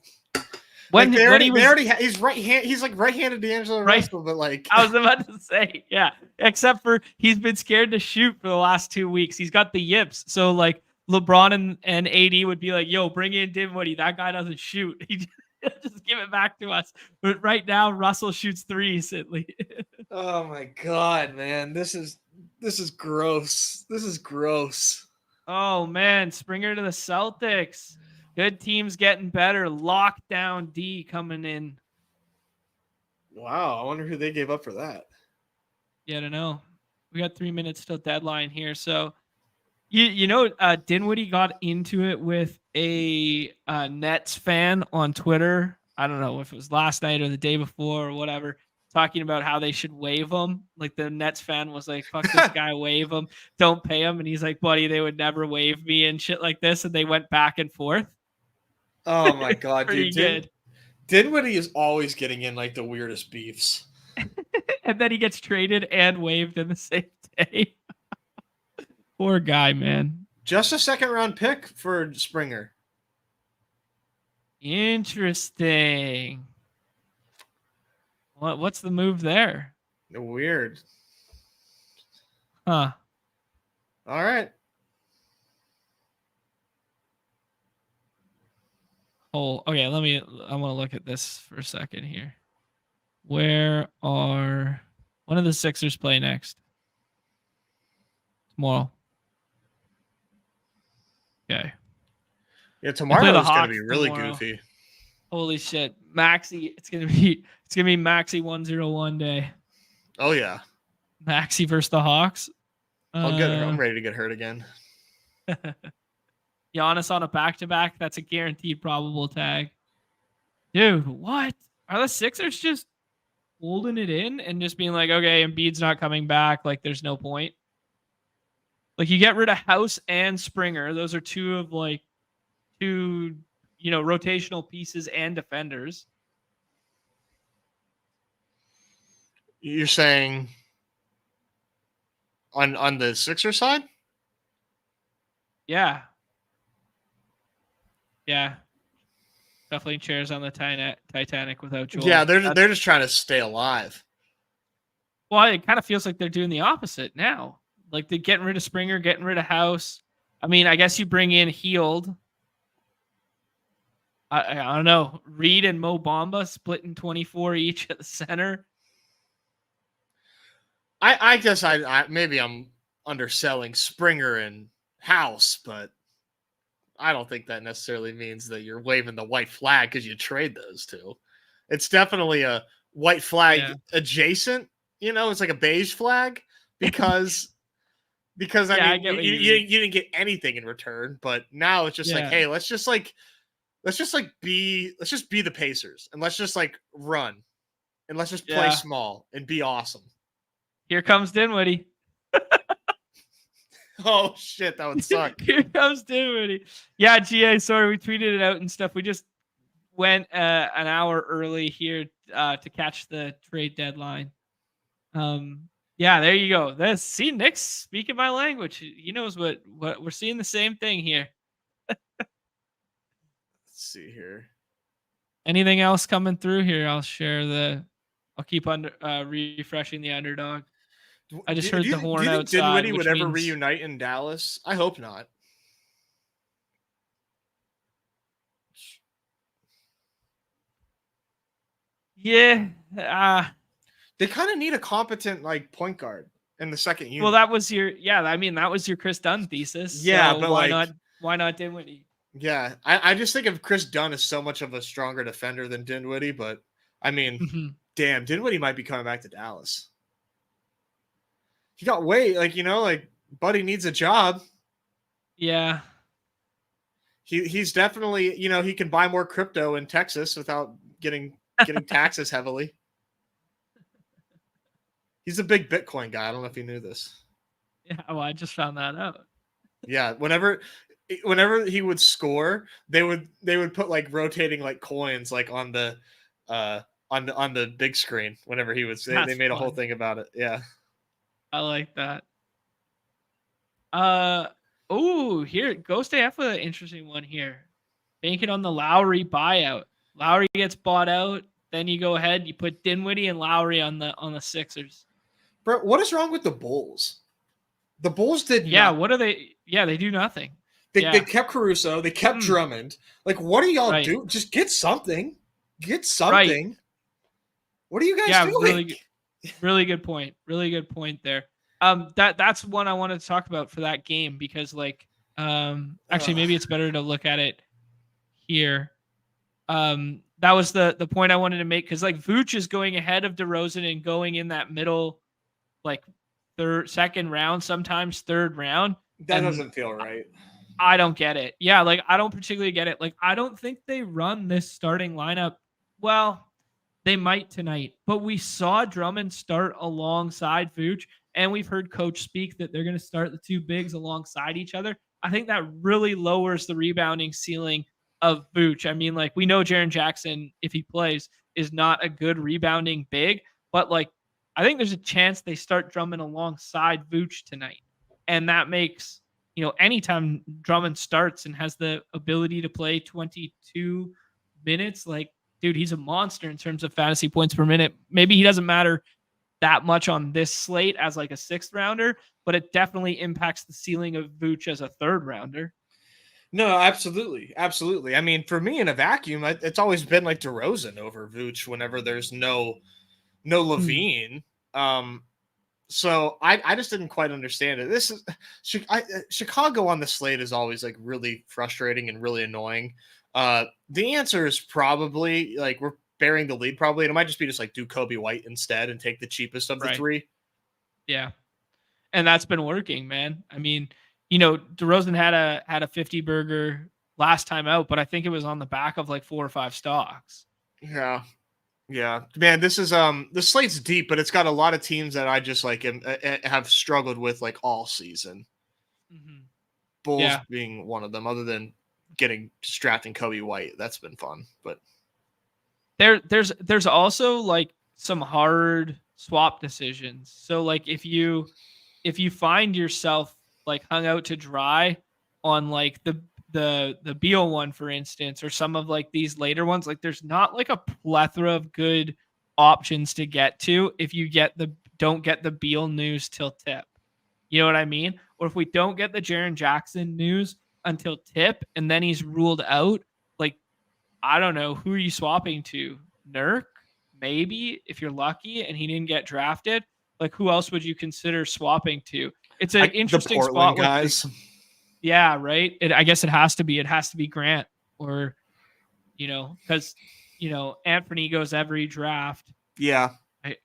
He's right-handed. He's like right-handed D'Angelo Russell, but like I was about to say, yeah. Except for he's been scared to shoot for the last 2 weeks. He's got the yips, so like LeBron and AD would be like, "Yo, bring in Dinwiddie. That guy doesn't shoot. He just give it back to us." But right now, Russell shoots threes. Oh my God, man, this is gross. This is gross. Oh man, Springer to the Celtics. Good teams getting better. Lockdown D coming in. Wow, I wonder who they gave up for that. Yeah, I don't know. We got 3 minutes till deadline here. So, Dinwiddie got into it with a Nets fan on Twitter. I don't know if it was last night or the day before or whatever. talking about how they should waive him. Like the Nets fan was like, fuck this guy, waive him, don't pay him. And he's like, buddy, they would never waive me and shit like this. And they went back and forth. Oh my God, Pretty dude. good. Dinwiddie is always getting in like the weirdest beefs. And then he gets traded and waived in the same day. Poor guy, man. Just a second round pick for Springer. Interesting. What's the move there? Weird. Huh. All right. Oh, okay. I want to look at this for a second here. When do the Sixers play next? Tomorrow. Okay. Yeah, tomorrow is going to be really tomorrow. goofy. Holy shit. Maxey, it's gonna be Maxey 101 day. Oh yeah. Maxey versus the Hawks. I'm ready to get hurt again. Giannis on a back-to-back. That's a guaranteed probable tag. Dude, what? Are the Sixers just holding it in and just being like, okay, Embiid's not coming back. Like, there's no point. Like, you get rid of House and Springer. Those are two rotational pieces and defenders. You're saying on the Sixers side? Yeah. Yeah. Definitely chairs on the Titanic without Joel. Yeah, they're just trying to stay alive. Well, it kind of feels like they're doing the opposite now. Like they're getting rid of Springer, getting rid of House. I mean, I guess you bring in Heald. I don't know. Reed and Mo Bamba splitting 24 each at the center. I guess I maybe I'm underselling Springer and House, but I don't think that necessarily means that you're waving the white flag because you trade those two. It's definitely a white flag adjacent. It's like a beige flag because I mean you didn't get anything in return, but now it's just like, hey, let's just be the Pacers and let's just like run and let's just play small and be awesome. Here comes Dinwiddie. Oh shit, that would suck. Here comes Dinwiddie. Yeah, GA, sorry, we tweeted it out and stuff. We just went an hour early here to catch the trade deadline. Yeah, there you go. See, Nick's speaking my language. He knows what we're seeing the same thing here. Let's see here. Anything else coming through here? I'll keep refreshing the Underdog. I just heard the horn outside. Do you think Dinwiddie would ever reunite in Dallas? I hope not. Yeah. They kind of need a competent like point guard in the second unit. Well, that was your Chris Dunn thesis. Yeah, so but why not Dinwiddie? Yeah, I just think of Chris Dunn as so much of a stronger defender than Dinwiddie, but I mean, damn, Dinwiddie might be coming back to Dallas. He got weight, Buddy needs a job. Yeah. He's definitely, he can buy more crypto in Texas without getting taxes heavily. He's a big Bitcoin guy. I don't know if you knew this. Yeah, well, I just found that out. Yeah, whenever he would score, they would put like rotating like coins like on the big screen whenever he would say. They made a whole thing about it. Yeah. I like that. Here Ghost AF with an interesting one here. Banking on the Lowry buyout. Lowry gets bought out, then you go ahead, you put Dinwiddie and Lowry on the Sixers. Bro, what is wrong with the Bulls? The Bulls did nothing. What are they? Yeah, they do nothing. They kept Caruso, they kept Drummond. Like, what do y'all do? Just get something. Get something. Right. What are you guys doing? Really good point. Really good point there. That's one I wanted to talk about for that game because actually maybe it's better to look at it here. That was the point I wanted to make because Vooch is going ahead of DeRozan and going in that middle, second round, sometimes third round. That doesn't feel right. I don't get it. Yeah, I don't particularly get it. I don't think they run this starting lineup. Well, They might tonight, but we saw Drummond start alongside Vooch, and we've heard coach speak that they're going to start the two bigs alongside each other. I think that really lowers the rebounding ceiling of Vooch. I mean, like we know Jaren Jackson, if he plays, is not a good rebounding big, but like I think there's a chance they start Drummond alongside Vooch tonight. And that makes, anytime Drummond starts and has the ability to play 22 minutes, like, dude, he's a monster in terms of fantasy points per minute. Maybe he doesn't matter that much on this slate as like a sixth rounder, but it definitely impacts the ceiling of Vooch as a third rounder. No, absolutely. Absolutely. I mean, for me in a vacuum, it's always been like DeRozan over Vooch whenever there's no Levine. So I just didn't quite understand it. This is Chicago on the slate is always like really frustrating and really annoying. The answer is probably like we're bearing the lead probably. And it might just be just like do Kobe White instead and take the cheapest of the three. Yeah. And that's been working, man. I mean, DeRozan had a 50 burger last time out, but I think it was on the back of like 4 or 5 stocks. Yeah. Yeah, man, this is the slate's deep, but it's got a lot of teams that I just like have struggled with like all season. Mm-hmm. Bulls being one of them, other than drafting Kobe White. That's been fun, but there's also like some hard swap decisions. So like if you find yourself like hung out to dry on like the Beal one, for instance, or some of like these later ones, like there's not like a plethora of good options to get to if you don't get the Beal news till tip. You know what I mean? Or if we don't get the Jaren Jackson news until tip and then he's ruled out, like I don't know, who are you swapping to? Nurk? Maybe if you're lucky and he didn't get drafted. Like who else would you consider swapping to? It's an interesting the Portland spot guys. Yeah, right. I guess it has to be Grant or, because, Anthony goes every draft. Yeah. Man,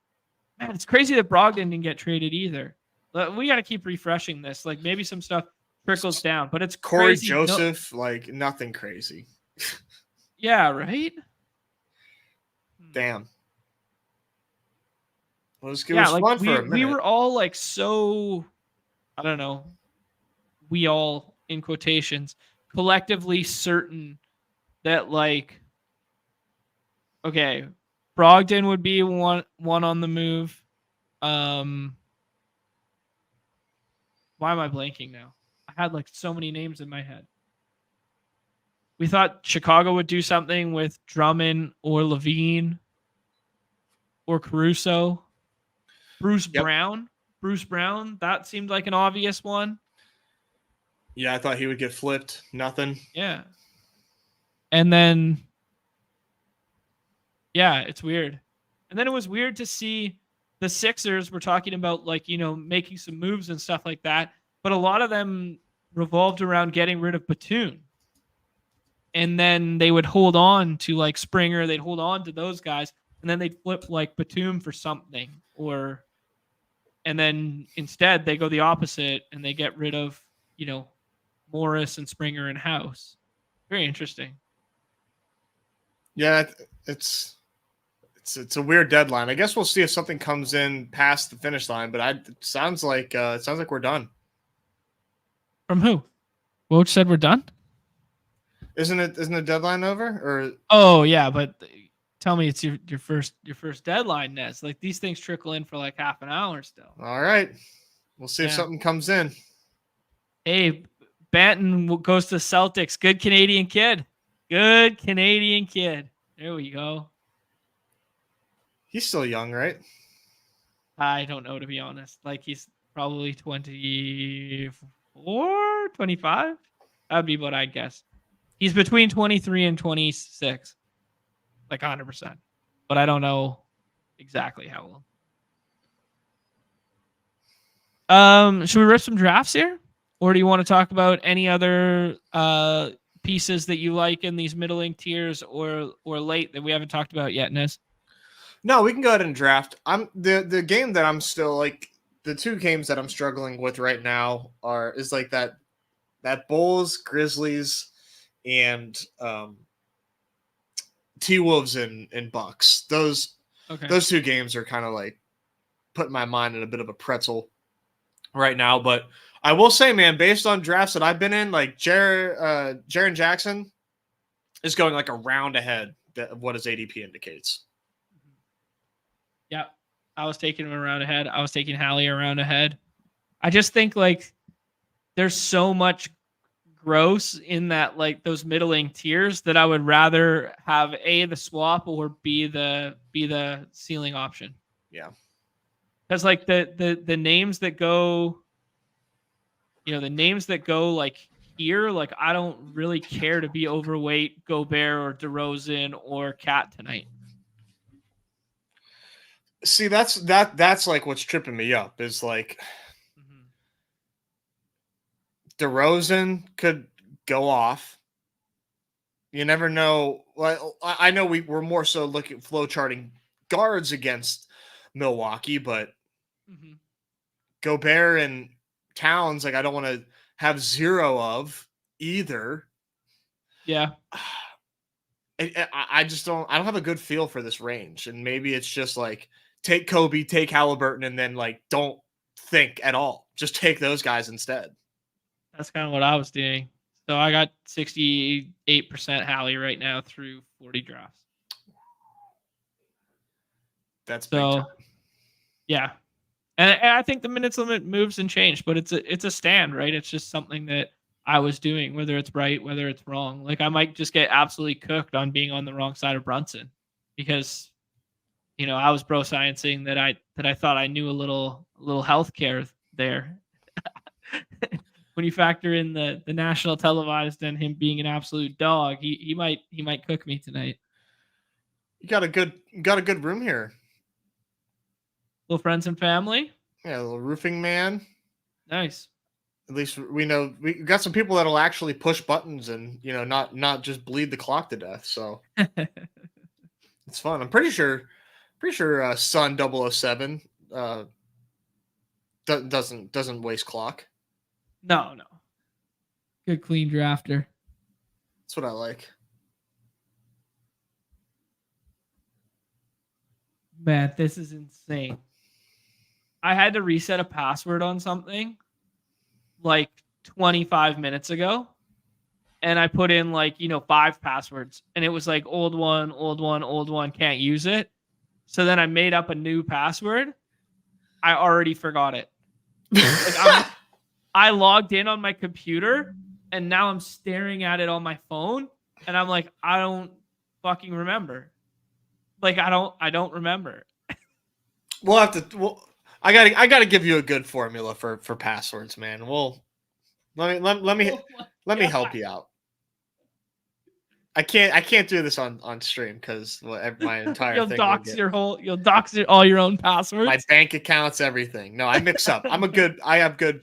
it's crazy that Brogdon didn't get traded either. We got to keep refreshing this. Like maybe some stuff trickles down, but it's Corey crazy. Joseph, like nothing crazy. Yeah, right? Damn. Well, it was fun for a minute. We were all like so, I don't know, we all, in quotations, collectively certain that like, okay, Brogdon would be one on the move. Why am I blanking now? I had like so many names in my head. We thought Chicago would do something with Drummond or Levine or Caruso. Bruce Brown, that seemed like an obvious one. Yeah, I thought he would get flipped. Nothing. Yeah. And then, yeah, it's weird. And then it was weird to see the Sixers were talking about like, making some moves and stuff like that. But a lot of them revolved around getting rid of Batum. And then they would hold on to like Springer. They'd hold on to those guys. And then they'd flip like Batum for something. And then instead they go the opposite and they get rid of, Morris and Springer and House. Very interesting. Yeah, it's a weird deadline. I guess we'll see if something comes in past the finish line. But it sounds like we're done. From who? Woj said we're done. Isn't the deadline over? Or oh yeah, but tell me it's your first deadline, Nez. Like these things trickle in for like half an hour still. All right, we'll see if something comes in. Hey. Banton goes to Celtics. Good Canadian kid. There we go. He's still young, right? I don't know, to be honest. Like he's probably 24, 25. That would be what I'd guess. He's between 23 and 26. Like 100%. But I don't know exactly how old. Should we rip some drafts here? Or do you want to talk about any other pieces that you like in these middling tiers or late that we haven't talked about yet, Nez? No, we can go ahead and draft. I'm the game that I'm still like the two games that I'm struggling with right now is like that Bulls, Grizzlies, and T-Wolves and Bucks. Those two games are kind of like putting my mind in a bit of a pretzel right now. But I will say, man, based on drafts that I've been in, like Jaren Jackson is going like a round ahead of what his ADP indicates. Yeah, I was taking him around ahead. I was taking Hallie around ahead. I just think like there's so much gross in that like those middling tiers that I would rather have A, the swap, or B, the ceiling option. Yeah. Because like the names that go, the names that go like here, like I don't really care to be overweight Gobert or DeRozan or Cat tonight. See, that's like what's tripping me up is like DeRozan could go off. You never know. Well, I know we're more so looking flow charting guards against Milwaukee, but Gobert and Towns, like I don't want to have zero of either. Yeah. I just don't. I don't have a good feel for this range, and maybe it's just like take Kobe, take Halliburton, and then like don't think at all. Just take those guys instead. That's kind of what I was doing. So I got 68% Hallie right now through 40 drafts. That's big time. Yeah. And I think the minutes limit moves and change, but it's a stand, right? It's just something that I was doing, whether it's right, whether it's wrong. Like I might just get absolutely cooked on being on the wrong side of Brunson because, I was bro sciencing that I thought I knew a little healthcare there. When you factor in the national televised and him being an absolute dog, he might cook me tonight. You got a good room here. Little friends and family. Yeah, a little roofing man. Nice. At least we know we got some people that'll actually push buttons and not just bleed the clock to death. So it's fun. I'm pretty sure Sun 007 doesn't waste clock. No. Good clean drafter. That's what I like. Man, this is insane. I had to reset a password on something like 25 minutes ago. And I put in 5 passwords. And it was like old one, can't use it. So then I made up a new password. I already forgot it. I logged in on my computer and now I'm staring at it on my phone. And I'm like, I don't fucking remember. Like, I don't remember. We'll have to. I gotta give you a good formula for passwords, man. Let me help you out. I can't do this on stream because my entire you'll thing dox all your own passwords. My bank accounts, everything. No, I mix up. I have good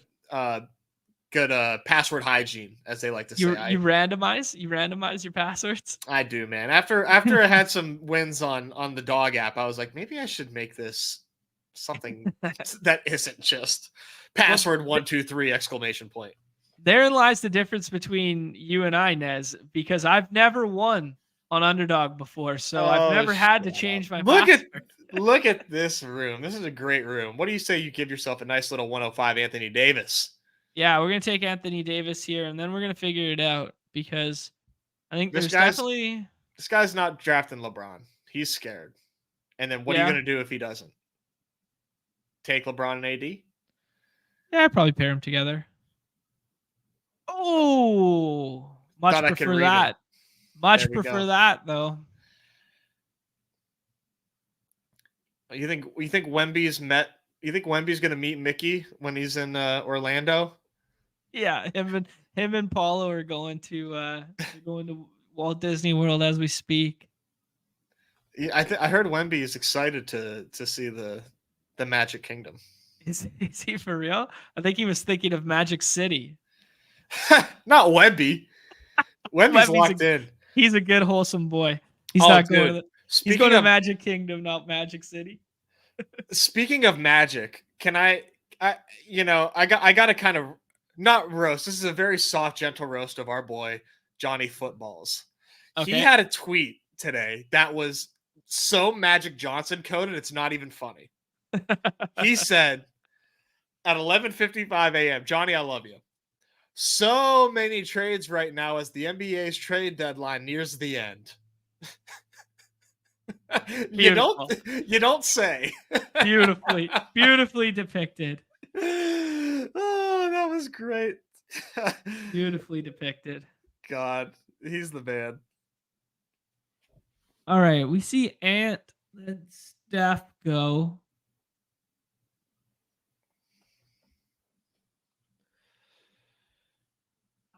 password hygiene, as they like to say. You randomize your passwords. I do, man. After I had some wins on the dog app, I was like, maybe I should make this something that isn't just password 123 exclamation point. Therein lies the difference between you and I, Nez, because I've never won on Underdog before, so I've never had to change my password. Look at this room. This is a great room. What do you say you give yourself a nice little 105 Anthony Davis? Yeah, we're going to take Anthony Davis here, and then we're going to figure it out because I think this guy's not drafting LeBron. He's scared. And then what are you going to do if he doesn't? Take LeBron and AD? Yeah, I'd probably pair them together. Oh, much prefer that. Much prefer that, though. You think Wemby's going to meet Mickey when he's in Orlando? Yeah, him and Paulo are going to Walt Disney World as we speak. Yeah, I heard Wemby is excited to see the Magic Kingdom. Is he for real? I think he was thinking of Magic City. Not Wemby. Wemby's locked in. He's a good, wholesome boy. He's not going he's going to Magic Kingdom, not Magic City. Speaking of Magic, can I got to kind of not roast. This is a very soft, gentle roast of our boy Johnny Footballs. Okay. He had a tweet today that was so Magic Johnson coded, it's not even funny. He said at 11:55 a.m., Johnny, I love you. So many trades right now as the NBA's trade deadline nears the end. you don't say. Beautifully depicted. Oh, that was great. Beautifully depicted. God, he's the man. All right, we see Ant and Steph go.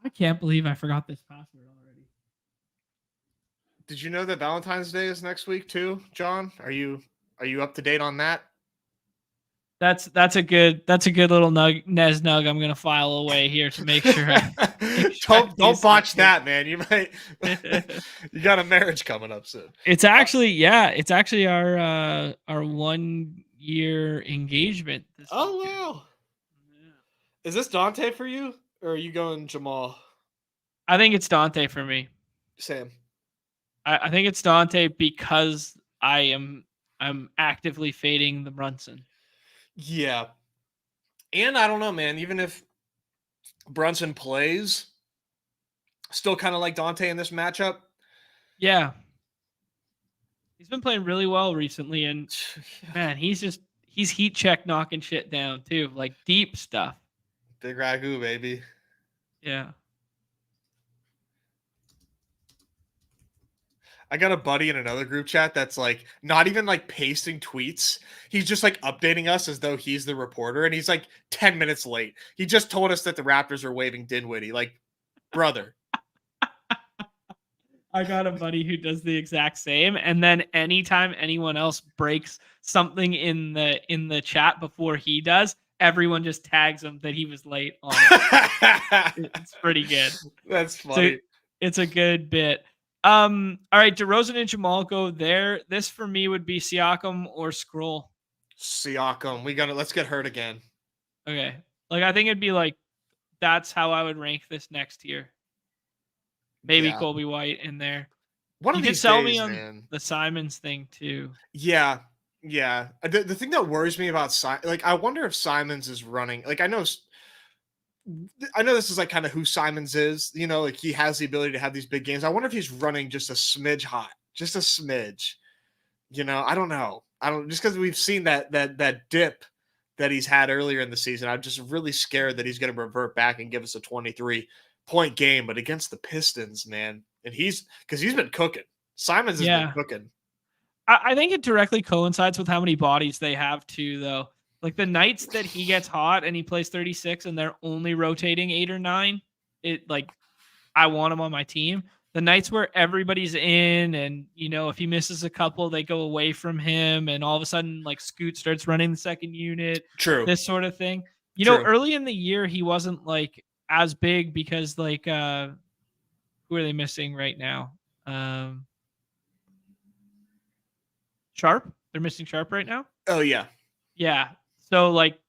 I can't believe I forgot this password already. Did you know that Valentine's Day is next week too, John? Are you up to date on that? That's a good little Nez nug I'm gonna file away here to make sure. Don't botch that, man. You might you got a marriage coming up soon. It's actually our 1 year engagement. Oh wow! Yeah. Is this Dante for you, or are you going Jamal? I think it's Dante for me. Sam. I think it's Dante because I'm actively fading the Brunson. Yeah. And I don't know, man, even if Brunson plays, still kind of like Dante in this matchup. Yeah. He's been playing really well recently, and man, he's heat check knocking shit down too, like deep stuff. Big ragu, baby. Yeah. I got a buddy in another group chat that's like not even like pasting tweets. He's just like updating us as though he's the reporter, and he's like 10 minutes late. He just told us that the Raptors are waving Dinwiddie. Like, brother. I got a buddy who does the exact same, and then anytime anyone else breaks something in the chat before he does, everyone just tags him that he was late on it. It's pretty good. That's funny. So it's a good bit. All right, DeRozan and Jamal go there. This for me would be Siakam or Scroll. Siakam. Let's get hurt again. Okay. Like I think it'd be like that's how I would rank this next year. Maybe Kobe White in there. One of these days, me on man. The Simons thing too. Yeah. Yeah. The thing that worries me about I wonder if Simons is running. Like I know this is like kind of who Simons is, like he has the ability to have these big games. I wonder if he's running just a smidge hot, just a smidge, I don't know. Just because we've seen that dip that he's had earlier in the season. I'm just really scared that he's going to revert back and give us a 23-point game, but against the Pistons, man. And he's been cooking. Simons has been cooking. I think it directly coincides with how many bodies they have too, though. Like the nights that he gets hot and he plays 36 and they're only rotating 8 or 9, I want him on my team. The nights where everybody's in and, if he misses a couple, they go away from him and all of a sudden like Scoot starts running the second unit. True. This sort of thing. Early in the year, he wasn't like as big because like, who are they missing right now? Sharp. They're missing Sharp right now. Oh yeah. Yeah. So like,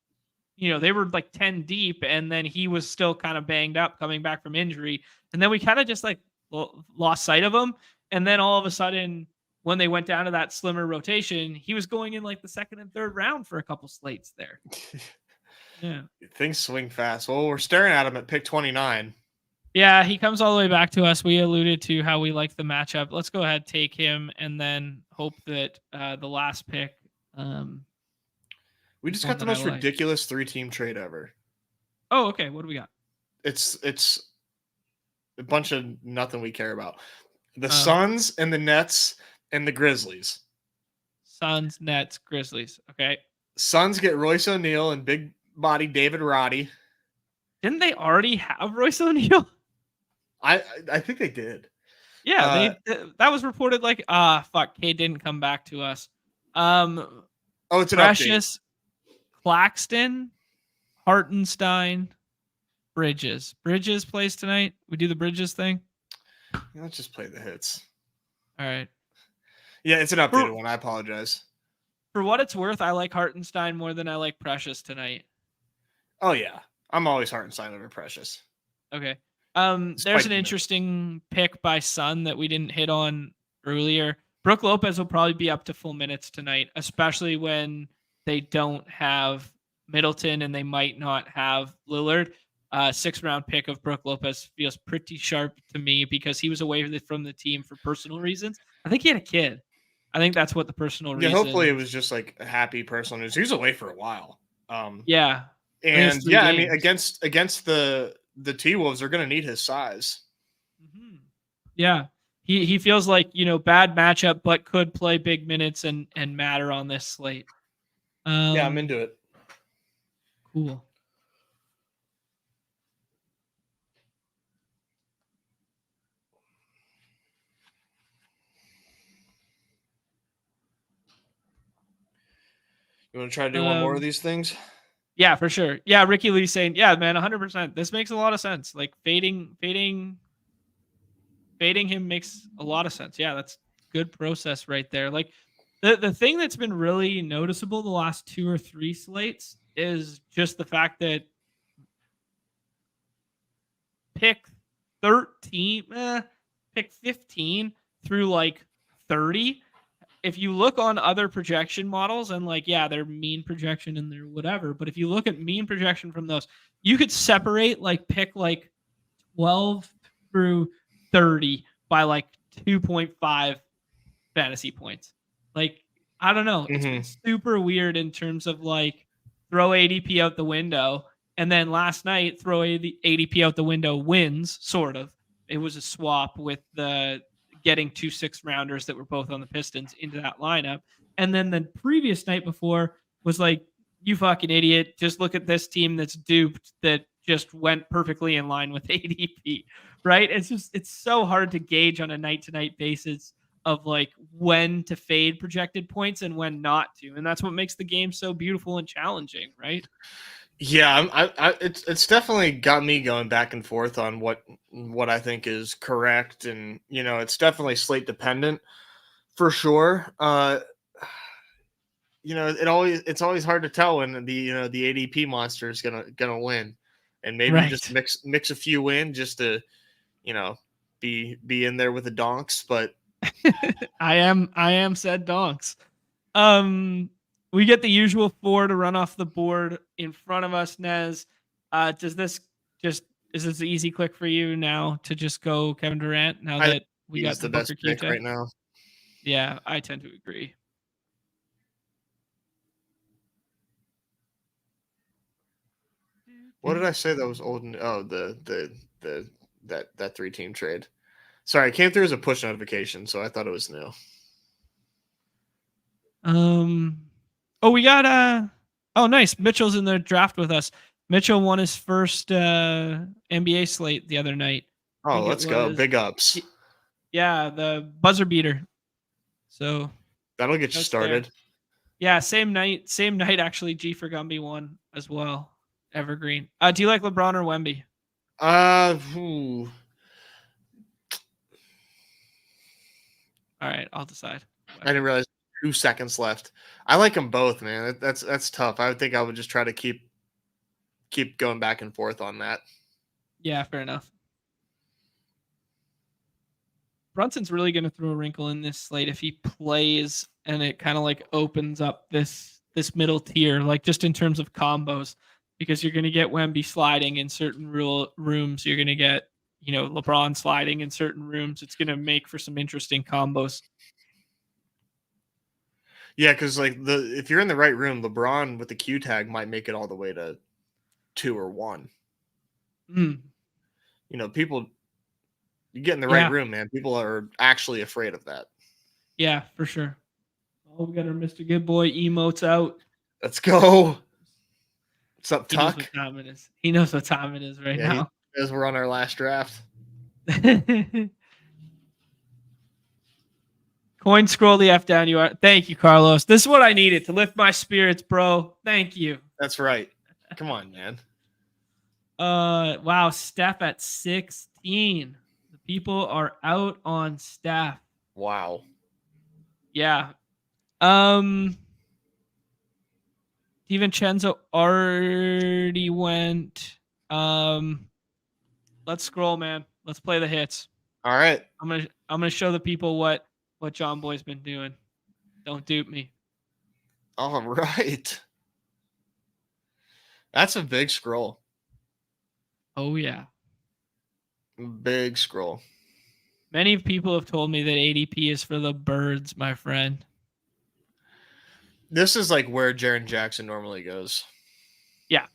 they were like 10 deep and then he was still kind of banged up coming back from injury. And then we kind of just like lost sight of him. And then all of a sudden, when they went down to that slimmer rotation, he was going in like the second and third round for a couple slates there. Yeah. Things swing fast. Well, we're staring at him at pick 29. Yeah, he comes all the way back to us. We alluded to how we like the matchup. Let's go ahead, take him, and then hope that the last pick. We just got the most ridiculous 3-team trade ever. Oh, okay. What do we got? It's a bunch of nothing we care about. The Suns and the Nets and the Grizzlies. Suns, Nets, Grizzlies. Okay. Suns get Royce O'Neal and big body David Roddy. Didn't they already have Royce O'Neal? I think they did. Yeah, that was reported like Cade didn't come back to us. It's an Precious, update. Claxton, Hartenstein, Bridges. Bridges plays tonight. We do the Bridges thing. Yeah, let's just play the hits. All right. Yeah, it's an updated one. I apologize. For what it's worth, I like Hartenstein more than I like Precious tonight. Oh yeah, I'm always Hartenstein over Precious. Okay. There's an interesting pick by Sun that we didn't hit on earlier. Brook Lopez will probably be up to full minutes tonight, especially when they don't have Middleton and they might not have Lillard. 6th round pick of Brook Lopez feels pretty sharp to me because he was away from the team for personal reasons. I think he had a kid. I think that's what the personal reason. Hopefully it was just like a happy personal news. He was away for a while. Yeah. And yeah, I mean, against the T-Wolves, they're going to need his size. Mm-hmm. Yeah. He feels like, bad matchup, but could play big minutes and matter on this slate. Yeah, I'm into it. Cool. You want to try to do one more of these things? Yeah, for sure. Yeah, Ricky Lee saying, yeah, man, 100%. This makes a lot of sense. Like fading him makes a lot of sense. Yeah, that's good process right there. Like the thing that's been really noticeable the last 2 or 3 slates is just the fact that pick 15 through like 30. If you look on other projection models and like, yeah, their mean projection and their whatever, but if you look at mean projection from those, you could separate pick 12 through 30 by 2.5 fantasy points. I don't know. It's been super weird in terms of throw ADP out the window. And then last night, throw the ADP out the window wins, sort of. It was a swap with the getting 2 6th rounders that were both on the Pistons into that lineup. And then the previous night before was you fucking idiot. Just look at this team that's duped that just went perfectly in line with ADP, right? It's so hard to gauge on a night to night basis of when to fade projected points and when not to. And that's what makes the game so beautiful and challenging, right? Yeah, it's definitely got me going back and forth on what I think is correct, and it's definitely slate dependent for sure. It's always hard to tell when the ADP monster is gonna win, and maybe you just mix a few in just to be in there with the donks. But I am said donks. We get the usual 4 to run off the board in front of us, Nez. Is this an easy click for you now to just go Kevin Durant now that we got the best pick right now? Yeah, I tend to agree. What did I say that was old? Oh, that 3-team trade. Sorry, it came through as a push notification, so I thought it was new. Oh, we got oh, nice. Mitchell's in the draft with us. Mitchell won his first NBA slate the other night. Oh, let's go. Big ups. Yeah, the buzzer beater. So that'll get you started. There. Yeah, same night actually. G for Gumby won as well. Evergreen. Do you like LeBron or Wemby? All right, I'll decide. I didn't realize 2 seconds left. I like them both, man. That's tough. I would think I would just try to keep going back and forth on that. Yeah, fair enough. Brunson's really going to throw a wrinkle in this slate if he plays and it kind of opens up this middle tier, just in terms of combos, because you're going to get Wemby sliding in certain rooms. You're going to get, LeBron sliding in certain rooms. It's going to make for some interesting combos. Yeah, because if you're in the right room, LeBron with the Q tag might make it all the way to 2 or 1. People, you get in the right room, man. People are actually afraid of that. Yeah, for sure. Oh, we got our Mr. Good Boy emotes out. Let's go. What's up, Tuck? He knows what time it is right now. As we're on our last draft. Coin scroll the F down. You are. Thank you, Carlos. This is what I needed to lift my spirits, bro. Thank you. That's right. Come on, man. Wow. Steph at 16. The people are out on Steph. Wow. Yeah. DiVincenzo already went. Let's scroll, man. Let's play the hits. All right. I'm gonna show the people what what John Boy's been doing. Don't dupe me. All right. That's a big scroll. Oh, yeah. Big scroll. Many people have told me that ADP is for the birds, my friend. This is like where Jaren Jackson normally goes. Yeah.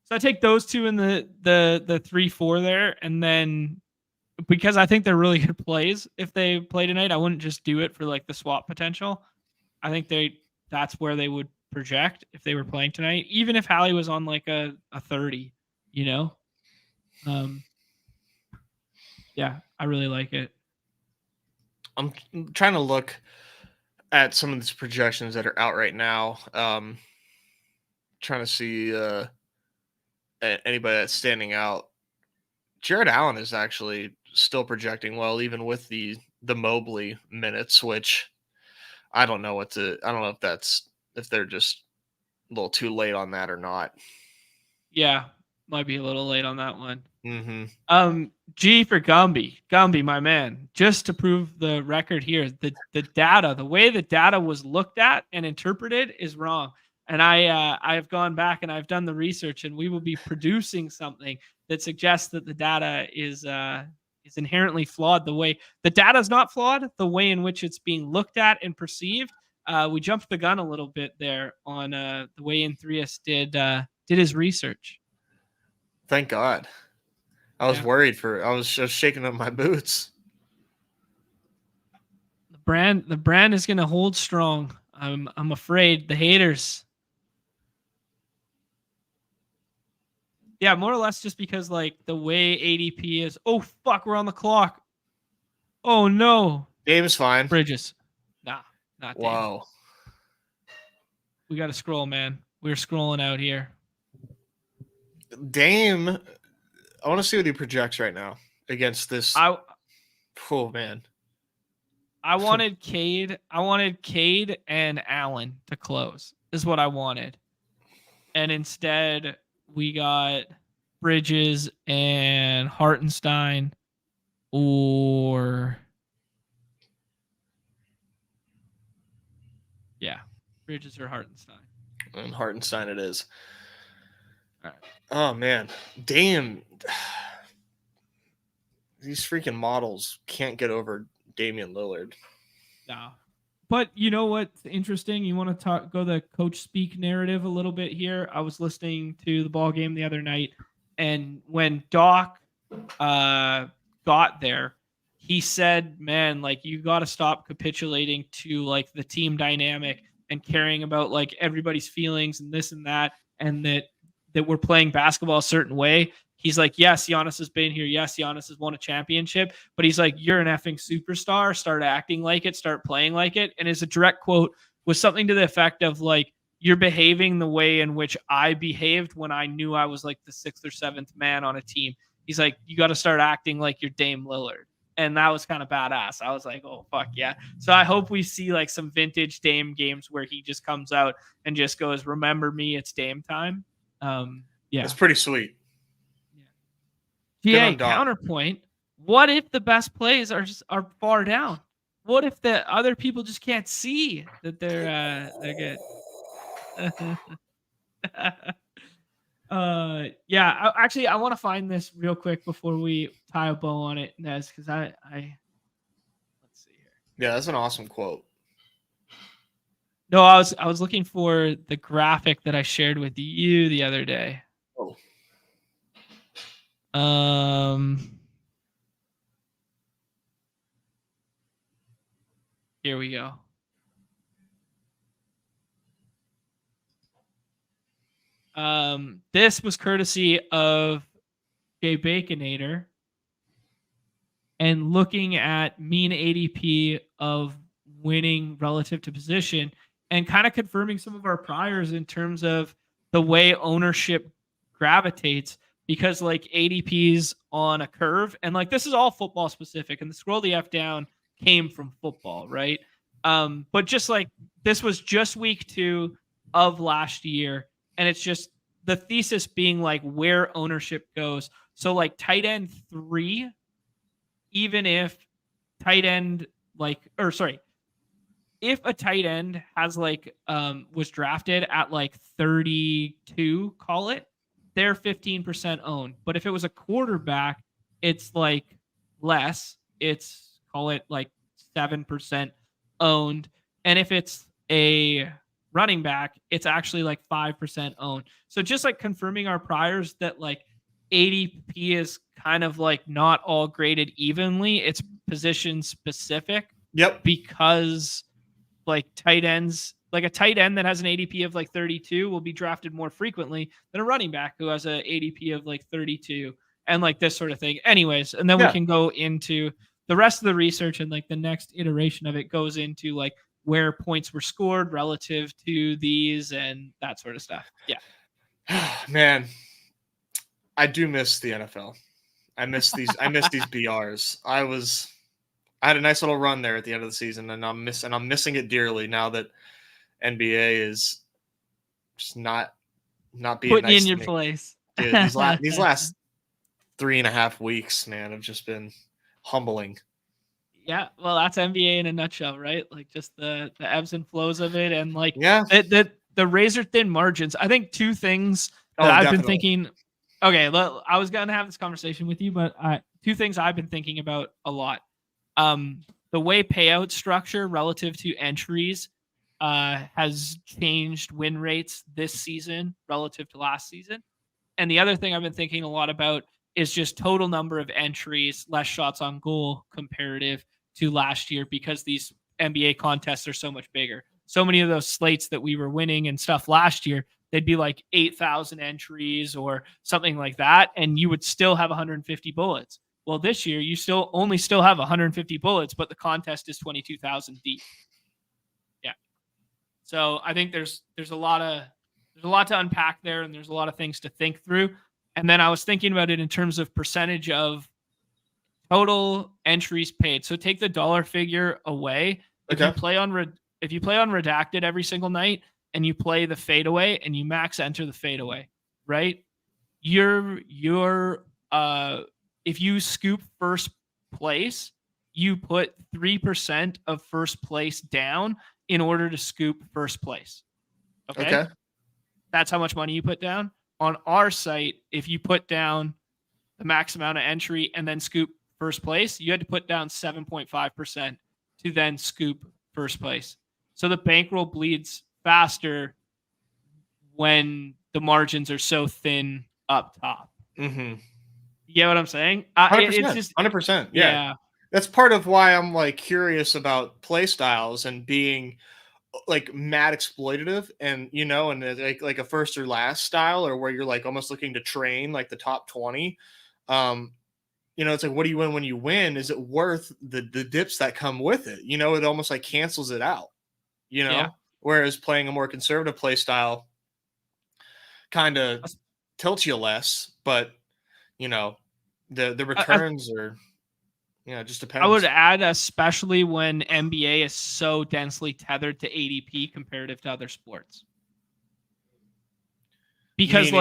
So I take those two in the 3-4 there, and then because I think they're really good plays if they play tonight, I wouldn't just do it for like the swap potential. I think that's where they would project if they were playing tonight, even if Hallie was on like a 30, you know? Yeah, I really like it. I'm trying to look at some of these projections that are out right now. Trying to see anybody that's standing out. Jared Allen is actually still projecting well, even with the Mobley minutes, which I don't know if they're just a little too late on that or not. Yeah, might be a little late on that one. Mm-hmm. G for Gumby, my man. Just to prove the record here, the data, the way the data was looked at and interpreted is wrong. And I've gone back and I've done the research, and we will be producing something that suggests that the data is inherently flawed. The way the data is not flawed, the way in which it's being looked at and perceived. We jumped the gun a little bit there on the way Inthrius did his research. Thank God. I was worried I was just shaking up my boots. The brand is going to hold strong. I'm afraid the haters. Yeah, more or less just because like the way ADP is. Oh fuck, we're on the clock. Oh no. Dame's fine. Bridges. Nah, not Dame. Wow. We got to scroll, man. We're scrolling out here. Dame, I want to see what he projects right now against this. Oh man. I wanted Cade. I wanted Cade and Allen to close. Is what I wanted. And instead we got Bridges and Hartenstein, or Bridges or Hartenstein. And Hartenstein it is. All right. Oh man, Dame. These freaking models can't get over Damian Lillard. No. But you know what's interesting? You want to go the coach speak narrative a little bit here. I was listening to the ball game the other night, and when Doc got there, he said, "Man, like you got to stop capitulating to like the team dynamic and caring about like everybody's feelings and this and that, and that we're playing basketball a certain way." He's like, yes, Giannis has been here. Yes, Giannis has won a championship. But he's like, you're an effing superstar. Start acting like it. Start playing like it. And his direct quote was something to the effect of like, you're behaving the way in which I behaved when I knew I was like the 6th or 7th man on a team. He's like, you got to start acting like you're Dame Lillard. And that was kind of badass. I was like, oh, fuck yeah. So I hope we see like some vintage Dame games where he just comes out and just goes, remember me, it's Dame time. Yeah. It's pretty sweet. GA counterpoint. What if the best plays are far down? What if the other people just can't see that they're good? Actually, I want to find this real quick before we tie a bow on it, Nez, because I let's see here. Yeah, that's an awesome quote. No, I was looking for the graphic that I shared with you the other day. Oh. Here we go. This was courtesy of Jay Baconator, and looking at mean ADP of winning relative to position and kind of confirming some of our priors in terms of the way ownership gravitates, because like ADP's on a curve, and like this is all football specific, and the scroll the F down came from football, right? But just like this was just week 2 of last year, and it's just the thesis being like where ownership goes. So like tight end 3, even if tight end if a tight end has like was drafted at like 32, call it, they're 15% owned. But if it was a quarterback, it's like less. It's, call it like 7% owned. And if it's a running back, it's actually like 5% owned. So just like confirming our priors that like ADP is kind of like not all graded evenly. It's position specific. Yep. Because like tight ends, like a tight end that has an ADP of like 32 will be drafted more frequently than a running back who has an ADP of like 32 and like this sort of thing. Anyways, and then we can go into the rest of the research, and like the next iteration of it goes into like where points were scored relative to these and that sort of stuff. Yeah. Man, I do miss the NFL. I miss these BRs. I had a nice little run there at the end of the season, and I'm missing it dearly now that NBA is just not being putting nice you in to your me. place. Dude, these last 3.5 weeks, man, have just been humbling. Yeah, well, that's NBA in a nutshell, right? Like just the ebbs and flows of it, and like the razor thin margins. I think two things that I've been thinking. Okay, I was gonna have this conversation with you, but two things I've been thinking about a lot. The way payout structure relative to entries has changed win rates this season relative to last season. And the other thing I've been thinking a lot about is just total number of entries, less shots on goal comparative to last year, because these NBA contests are so much bigger. So many of those slates that we were winning and stuff last year, they'd be like 8,000 entries or something like that, and you would still have 150 bullets. Well, this year you still have 150 bullets, but the contest is 22,000 deep. Yeah. So I think there's a lot to unpack there, and there's a lot of things to think through. And then I was thinking about it in terms of percentage of total entries paid. So take the dollar figure away. If you play on redacted every single night and you play the fadeaway and you max enter the fadeaway, right? If you scoop first place, you put 3% of first place down in order to scoop first place. Okay. That's how much money you put down. On our site, if you put down the max amount of entry and then scoop first place, you had to put down 7.5% to then scoop first place. So the bankroll bleeds faster when the margins are so thin up top. Mm-hmm. You get what I'm saying? 100%. It's just 100%. Yeah. That's part of why I'm like curious about play styles and being like mad exploitative, and and like a first or last style, or where you're like almost looking to train like the top 20. It's like, what do you win when you win? Is it worth the dips that come with it? It almost like cancels it out. Whereas playing a more conservative play style kind of tilts you less, but the returns are. Yeah, it just depends. I would add, especially when NBA is so densely tethered to ADP comparative to other sports. Because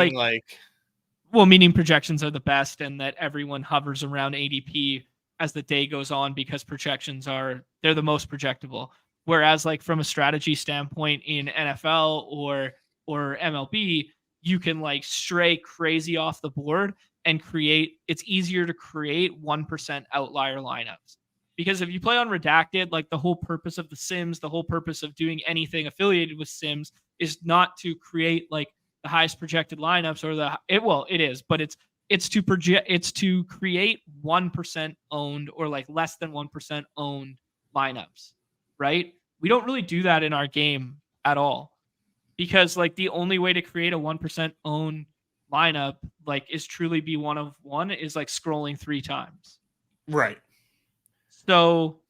meaning projections are the best, and that everyone hovers around ADP as the day goes on because projections they're the most projectable. Whereas like from a strategy standpoint in NFL or MLB, you can like stray crazy off the board and it's easier to create 1% outlier lineups. Because if you play on redacted, like the whole purpose of the Sims, the whole purpose of doing anything affiliated with Sims is not to create like the highest projected lineups it is, but it's to create 1% owned or like less than 1% owned lineups, right? We don't really do that in our game at all, because like the only way to create a 1% owned lineup like is truly be one of one is like scrolling 3 times. Right. So,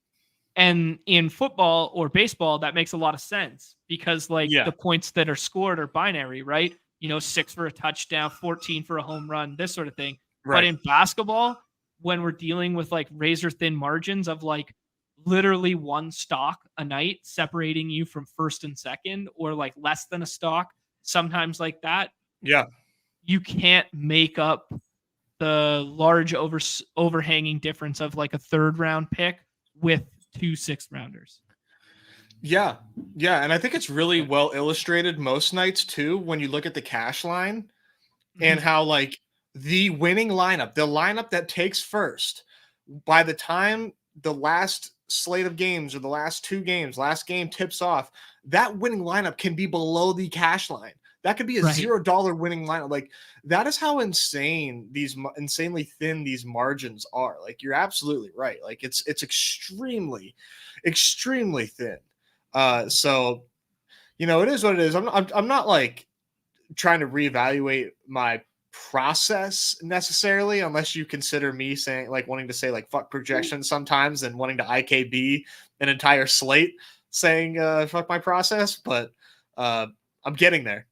and in football or baseball, that makes a lot of sense because like the points that are scored are binary, right? 6 for a touchdown, 14 for a home run, this sort of thing. Right. But in basketball, when we're dealing with like razor thin margins of like literally 1 stock a night separating you from first and second, or like less than a stock, sometimes like that. Yeah. You can't make up the large overhanging difference of like a 3rd round pick with 2 6th rounders. Yeah. And I think it's really well illustrated most nights too when you look at the cash line and how like the winning lineup, the lineup that takes first, by the time the last slate of games or the last 2 games, last game tips off, that winning lineup can be below the cash line. That could be a $0 winning lineup. Like that is how insanely thin these margins are. Like you're absolutely right. Like it's extremely, extremely thin. So it is what it is. I'm not like trying to reevaluate my process necessarily, unless you consider me saying like wanting to say like fuck projections sometimes and wanting to IKB an entire slate saying fuck my process. But I'm getting there.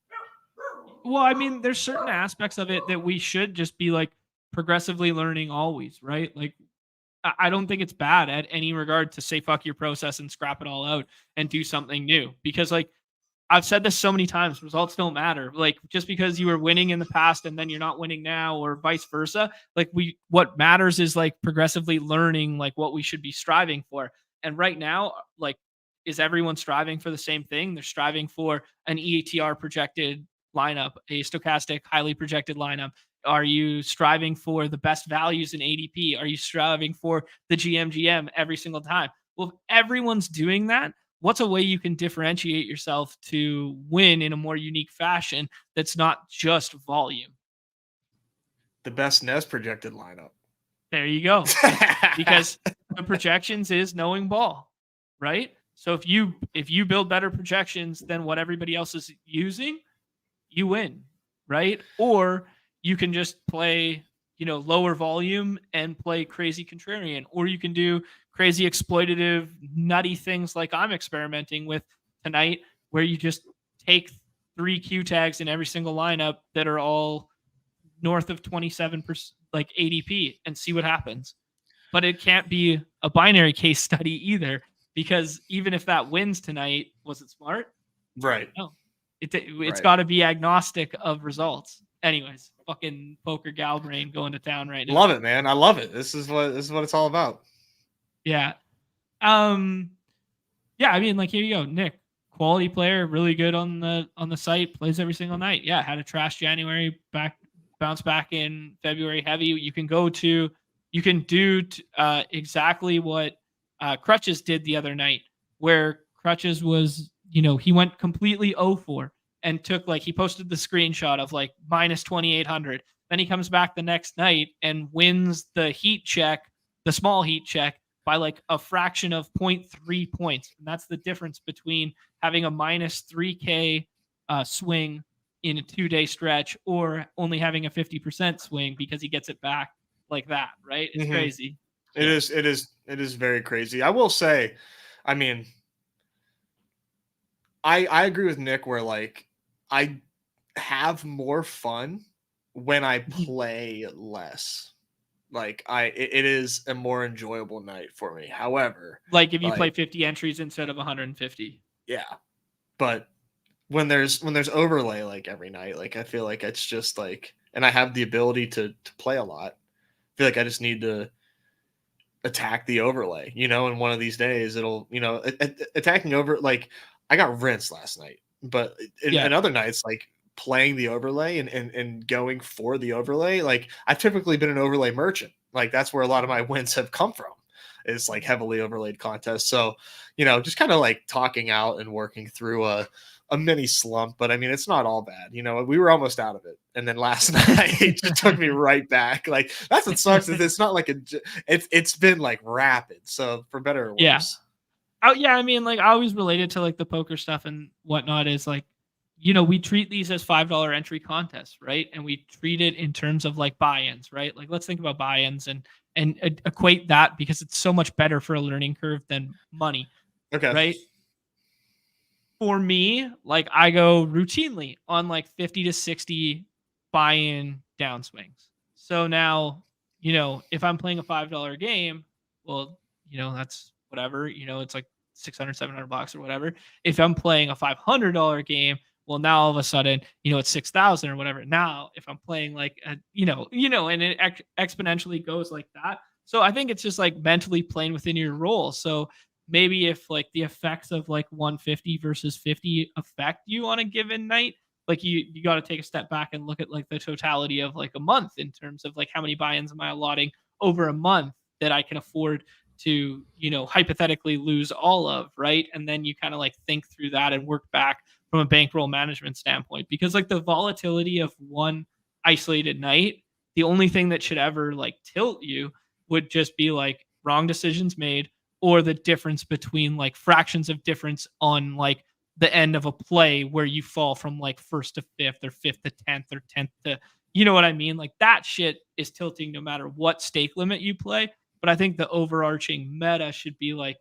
Well, I mean, there's certain aspects of it that we should just be like progressively learning always, right? Like, I don't think it's bad at any regard to say fuck your process and scrap it all out and do something new, because like I've said this so many times, results don't matter. Like just because you were winning in the past and then you're not winning now or vice versa, like what matters is like progressively learning like what we should be striving for. And right now, like, is everyone striving for the same thing? They're striving for an EATR projected lineup, a stochastic highly projected lineup. Are you striving for the best values in ADP? Are you striving for the GM every single time? Well, if everyone's doing that, what's a way you can differentiate yourself to win in a more unique fashion that's not just volume? The best Nez projected lineup. There you go. Because the projections is knowing ball, right? So if you build better projections than what everybody else is using, you win, right? Or you can just play, lower volume and play crazy contrarian, or you can do crazy exploitative, nutty things like I'm experimenting with tonight, where you just take 3 Q tags in every single lineup that are all north of 27% like ADP and see what happens. But it can't be a binary case study either, because even if that wins tonight, was it smart? Right. No. It's got to be agnostic of results. Anyways, fucking poker gal brain going to town right now. Love it, man. I love it. This is what it's all about. Yeah. Yeah, I mean, like, here you go. Nick, quality player, really good on the site, plays every single night. Yeah, had a trash January, bounce back in February heavy. You can do exactly what Crutches did the other night, where Crutches was, he went completely 0-4 and he posted the screenshot of like minus 2,800. Then he comes back the next night and wins the small heat check by like a fraction of 0.3 points. And that's the difference between having a minus 3K swing in a 2-day stretch or only having a 50% swing because he gets it back like that, right? It's crazy. It is very crazy. I will say, I mean, I agree with Nick where like I have more fun when I play less. Like it is a more enjoyable night for me. However, like if you play 50 entries instead of 150. Yeah. But when there's overlay like every night, like I feel like it's just like, and I have the ability to play a lot. I feel like I just need to attack the overlay, and one of these days it'll, attacking over, like I got rinsed last night, but in other nights, like playing the overlay and going for the overlay, like I've typically been an overlay merchant. Like that's where a lot of my wins have come from, is like heavily overlaid contests. So, just kind of like talking out and working through a mini slump, but I mean, it's not all bad. We were almost out of it. And then last night it just took me right back. Like that's what sucks, is it's not like it's been like rapid. So for better or worse. Yeah. Oh yeah. I mean, like I always related to like the poker stuff and whatnot is like, we treat these as $5 entry contests, right? And we treat it in terms of like buy-ins, right? Like let's think about buy-ins and equate that, because it's so much better for a learning curve than money. Okay. Right. For me, like I go routinely on like 50 to 60 buy-in downswings. So now, if I'm playing a $5 game, well, that's whatever, it's like 600, 700 bucks or whatever. If I'm playing a $500 game, well, now all of a sudden, it's 6,000 or whatever. Now, if I'm playing like, and it exponentially goes like that. So I think it's just like mentally playing within your role. So maybe if like the effects of like 150 versus 50 affect you on a given night, like you got to take a step back and look at like the totality of like a month in terms of like how many buy-ins am I allotting over a month that I can afford to, hypothetically lose all of, right? And then you kind of like think through that and work back from a bankroll management standpoint, because like the volatility of one isolated night, the only thing that should ever like tilt you would just be like wrong decisions made, or the difference between like fractions of difference on like the end of a play where you fall from like first to fifth or fifth to 10th or 10th to, you know what I mean? Like that shit is tilting no matter what stake limit you play. But I think the overarching meta should be like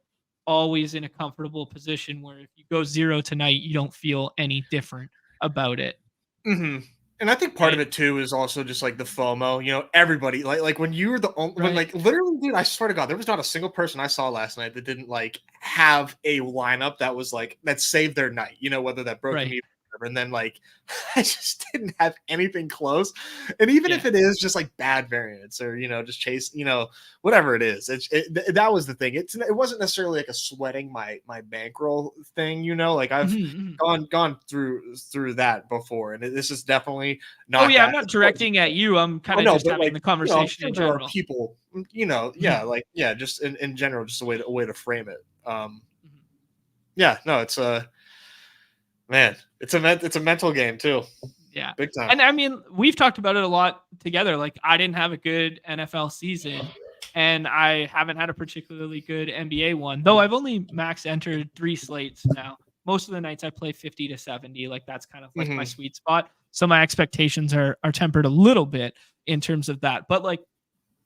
always in a comfortable position where if you go 0 tonight, you don't feel any different about it. Mm-hmm. And I think part of it too is also just like the FOMO. Everybody like when you were the only when like literally, dude, I swear to God, there was not a single person I saw last night that didn't like have a lineup that was like that saved their night. Whether that broke me. And then like I just didn't have anything close, and even if it is just like bad variance or just chase whatever it is, that was the thing. It wasn't necessarily like a sweating my bankroll thing, like I've gone through that before, and this is definitely not. Oh yeah, I'm not directing at you. I'm kind of just having the conversation in general. There are people, just in general, just a way to frame it. It's man, it's a mental game too. Yeah. Big time. And I mean, we've talked about it a lot together. Like I didn't have a good NFL season and I haven't had a particularly good NBA one, though I've only max entered 3 slates now. Most of the nights I play 50 to 70. Like that's kind of like my sweet spot. So my expectations are tempered a little bit in terms of that. But like,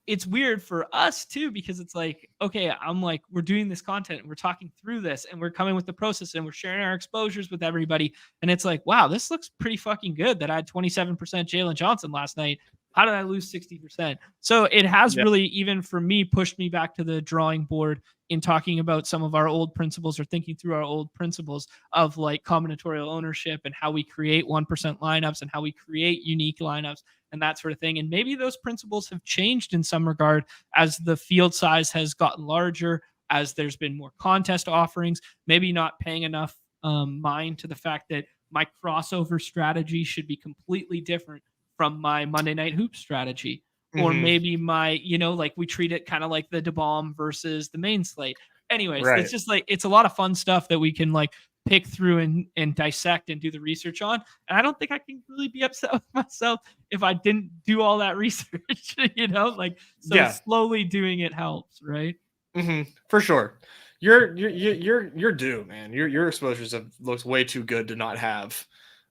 it's weird for us too, because it's like, okay, I'm like, we're doing this content and we're talking through this and we're coming with the process and we're sharing our exposures with everybody. And it's like, wow, this looks pretty fucking good that I had 27% Jalen Johnson last night. How did I lose 60%? So it has really, even for me, pushed me back to the drawing board in talking about some of our old principles or thinking through our old principles of like combinatorial ownership and how we create 1% lineups and how we create unique lineups and that sort of thing. And maybe those principles have changed in some regard as the field size has gotten larger, as there's been more contest offerings, maybe not paying enough mind to the fact that my crossover strategy should be completely different from my Monday Night Hoop strategy. Or maybe my, like we treat it kind of like the DeBalm versus the main slate. Anyways, it's just like, it's a lot of fun stuff that we can like pick through and dissect and do the research on. And I don't think I can really be upset with myself if I didn't do all that research, slowly doing it helps, right? For sure. You're due, man. Your exposures have looked way too good to not have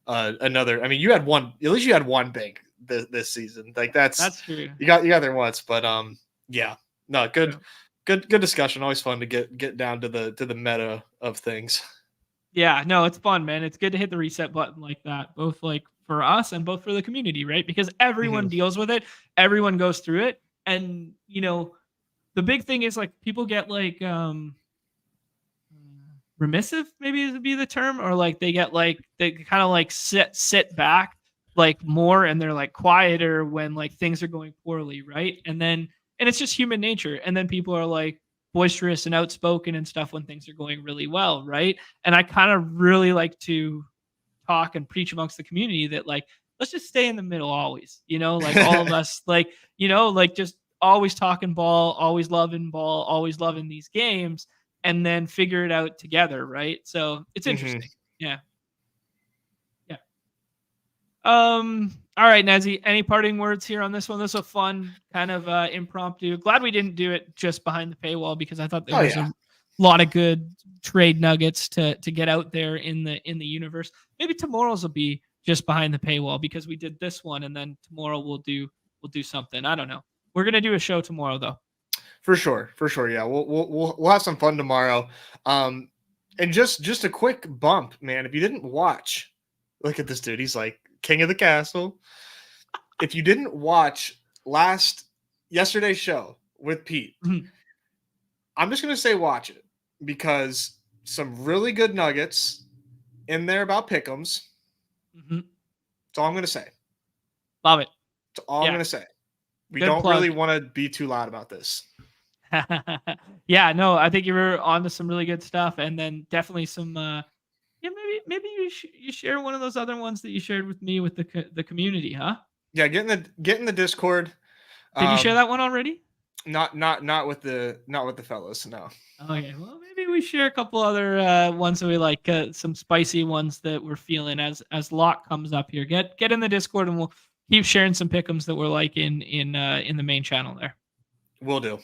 another. I mean, you had one, at least you had one bank this season. Like that's true. You got there once, but good discussion. Always fun to get down to the meta of things. Yeah, no, it's fun, man. It's good to hit the reset button like that, both like for us and both for the community, right? Because everyone deals with it, everyone goes through it, and the big thing is like people get like remissive, maybe would be the term, or like they get like they kind of like sit back like more, and they're like quieter when like things are going poorly, right? And it's just human nature, and then people are like boisterous and outspoken and stuff when things are going really well, right? And I kind of really like to talk and preach amongst the community that like, let's just stay in the middle always, like all of us, like, like just always talking ball, always loving these games, and then figure it out together, right? So it's interesting. Yeah. All right, Nezzy, any parting words here on this one? This was a fun kind of impromptu. Glad we didn't do it just behind the paywall, because I thought there was a lot of good trade nuggets to get out there in the universe. Maybe tomorrow's will be just behind the paywall, because we did this one, and then tomorrow we'll do something. I don't know. We're gonna do a show tomorrow though. For sure. Yeah, we'll have some fun tomorrow. And just a quick bump, man. If you didn't watch, look at this dude. He's like king of the castle. If you didn't watch yesterday's show with Pete, I'm just gonna say watch it, because some really good nuggets in there about pick'ems. That's all I'm gonna say. Love it. That's all I'm gonna say. We Good don't plug. really want to be too loud about this. Yeah, no, I think you were on to some really good stuff, and then definitely some. Yeah, maybe you share one of those other ones that you shared with me with the community, huh? Yeah, get in the Discord. Did you share that one already? Not with the fellows. No. Okay, well, maybe we share a couple other ones that we like, some spicy ones that we're feeling as Lock comes up here. Get in the Discord, and we'll keep sharing some pick'ems that we're like in the main channel there. Will do.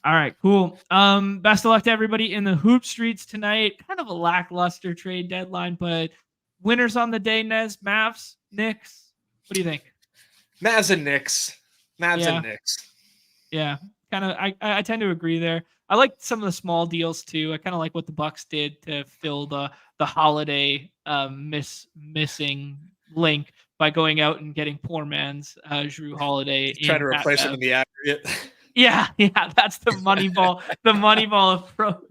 All right, cool. Best of luck to everybody in the hoop streets tonight. Kind of a lackluster trade deadline, but winners on the day, Nez, Mavs, Knicks. What do you think? Mavs and Knicks. Yeah. And Knicks. Yeah, kind of. I tend to agree there. I like some of the small deals too. I kind of like what the Bucks did to fill the holiday missing link by going out and getting poor man's Jrue Holiday. Trying to replace him in the aggregate. Yeah, that's the Moneyball approach.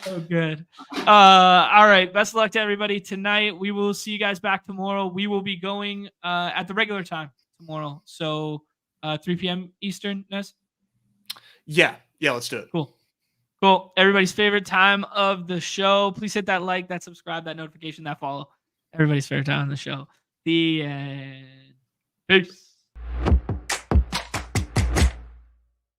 So good. All right. Best of luck to everybody tonight. We will see you guys back tomorrow. We will be going at the regular time tomorrow. So 3 p.m. Eastern, Ness? Yeah, let's do it. Cool. Everybody's favorite time of the show. Please hit that like, that subscribe, that notification, that follow. Everybody's favorite time of the show. The end. Peace.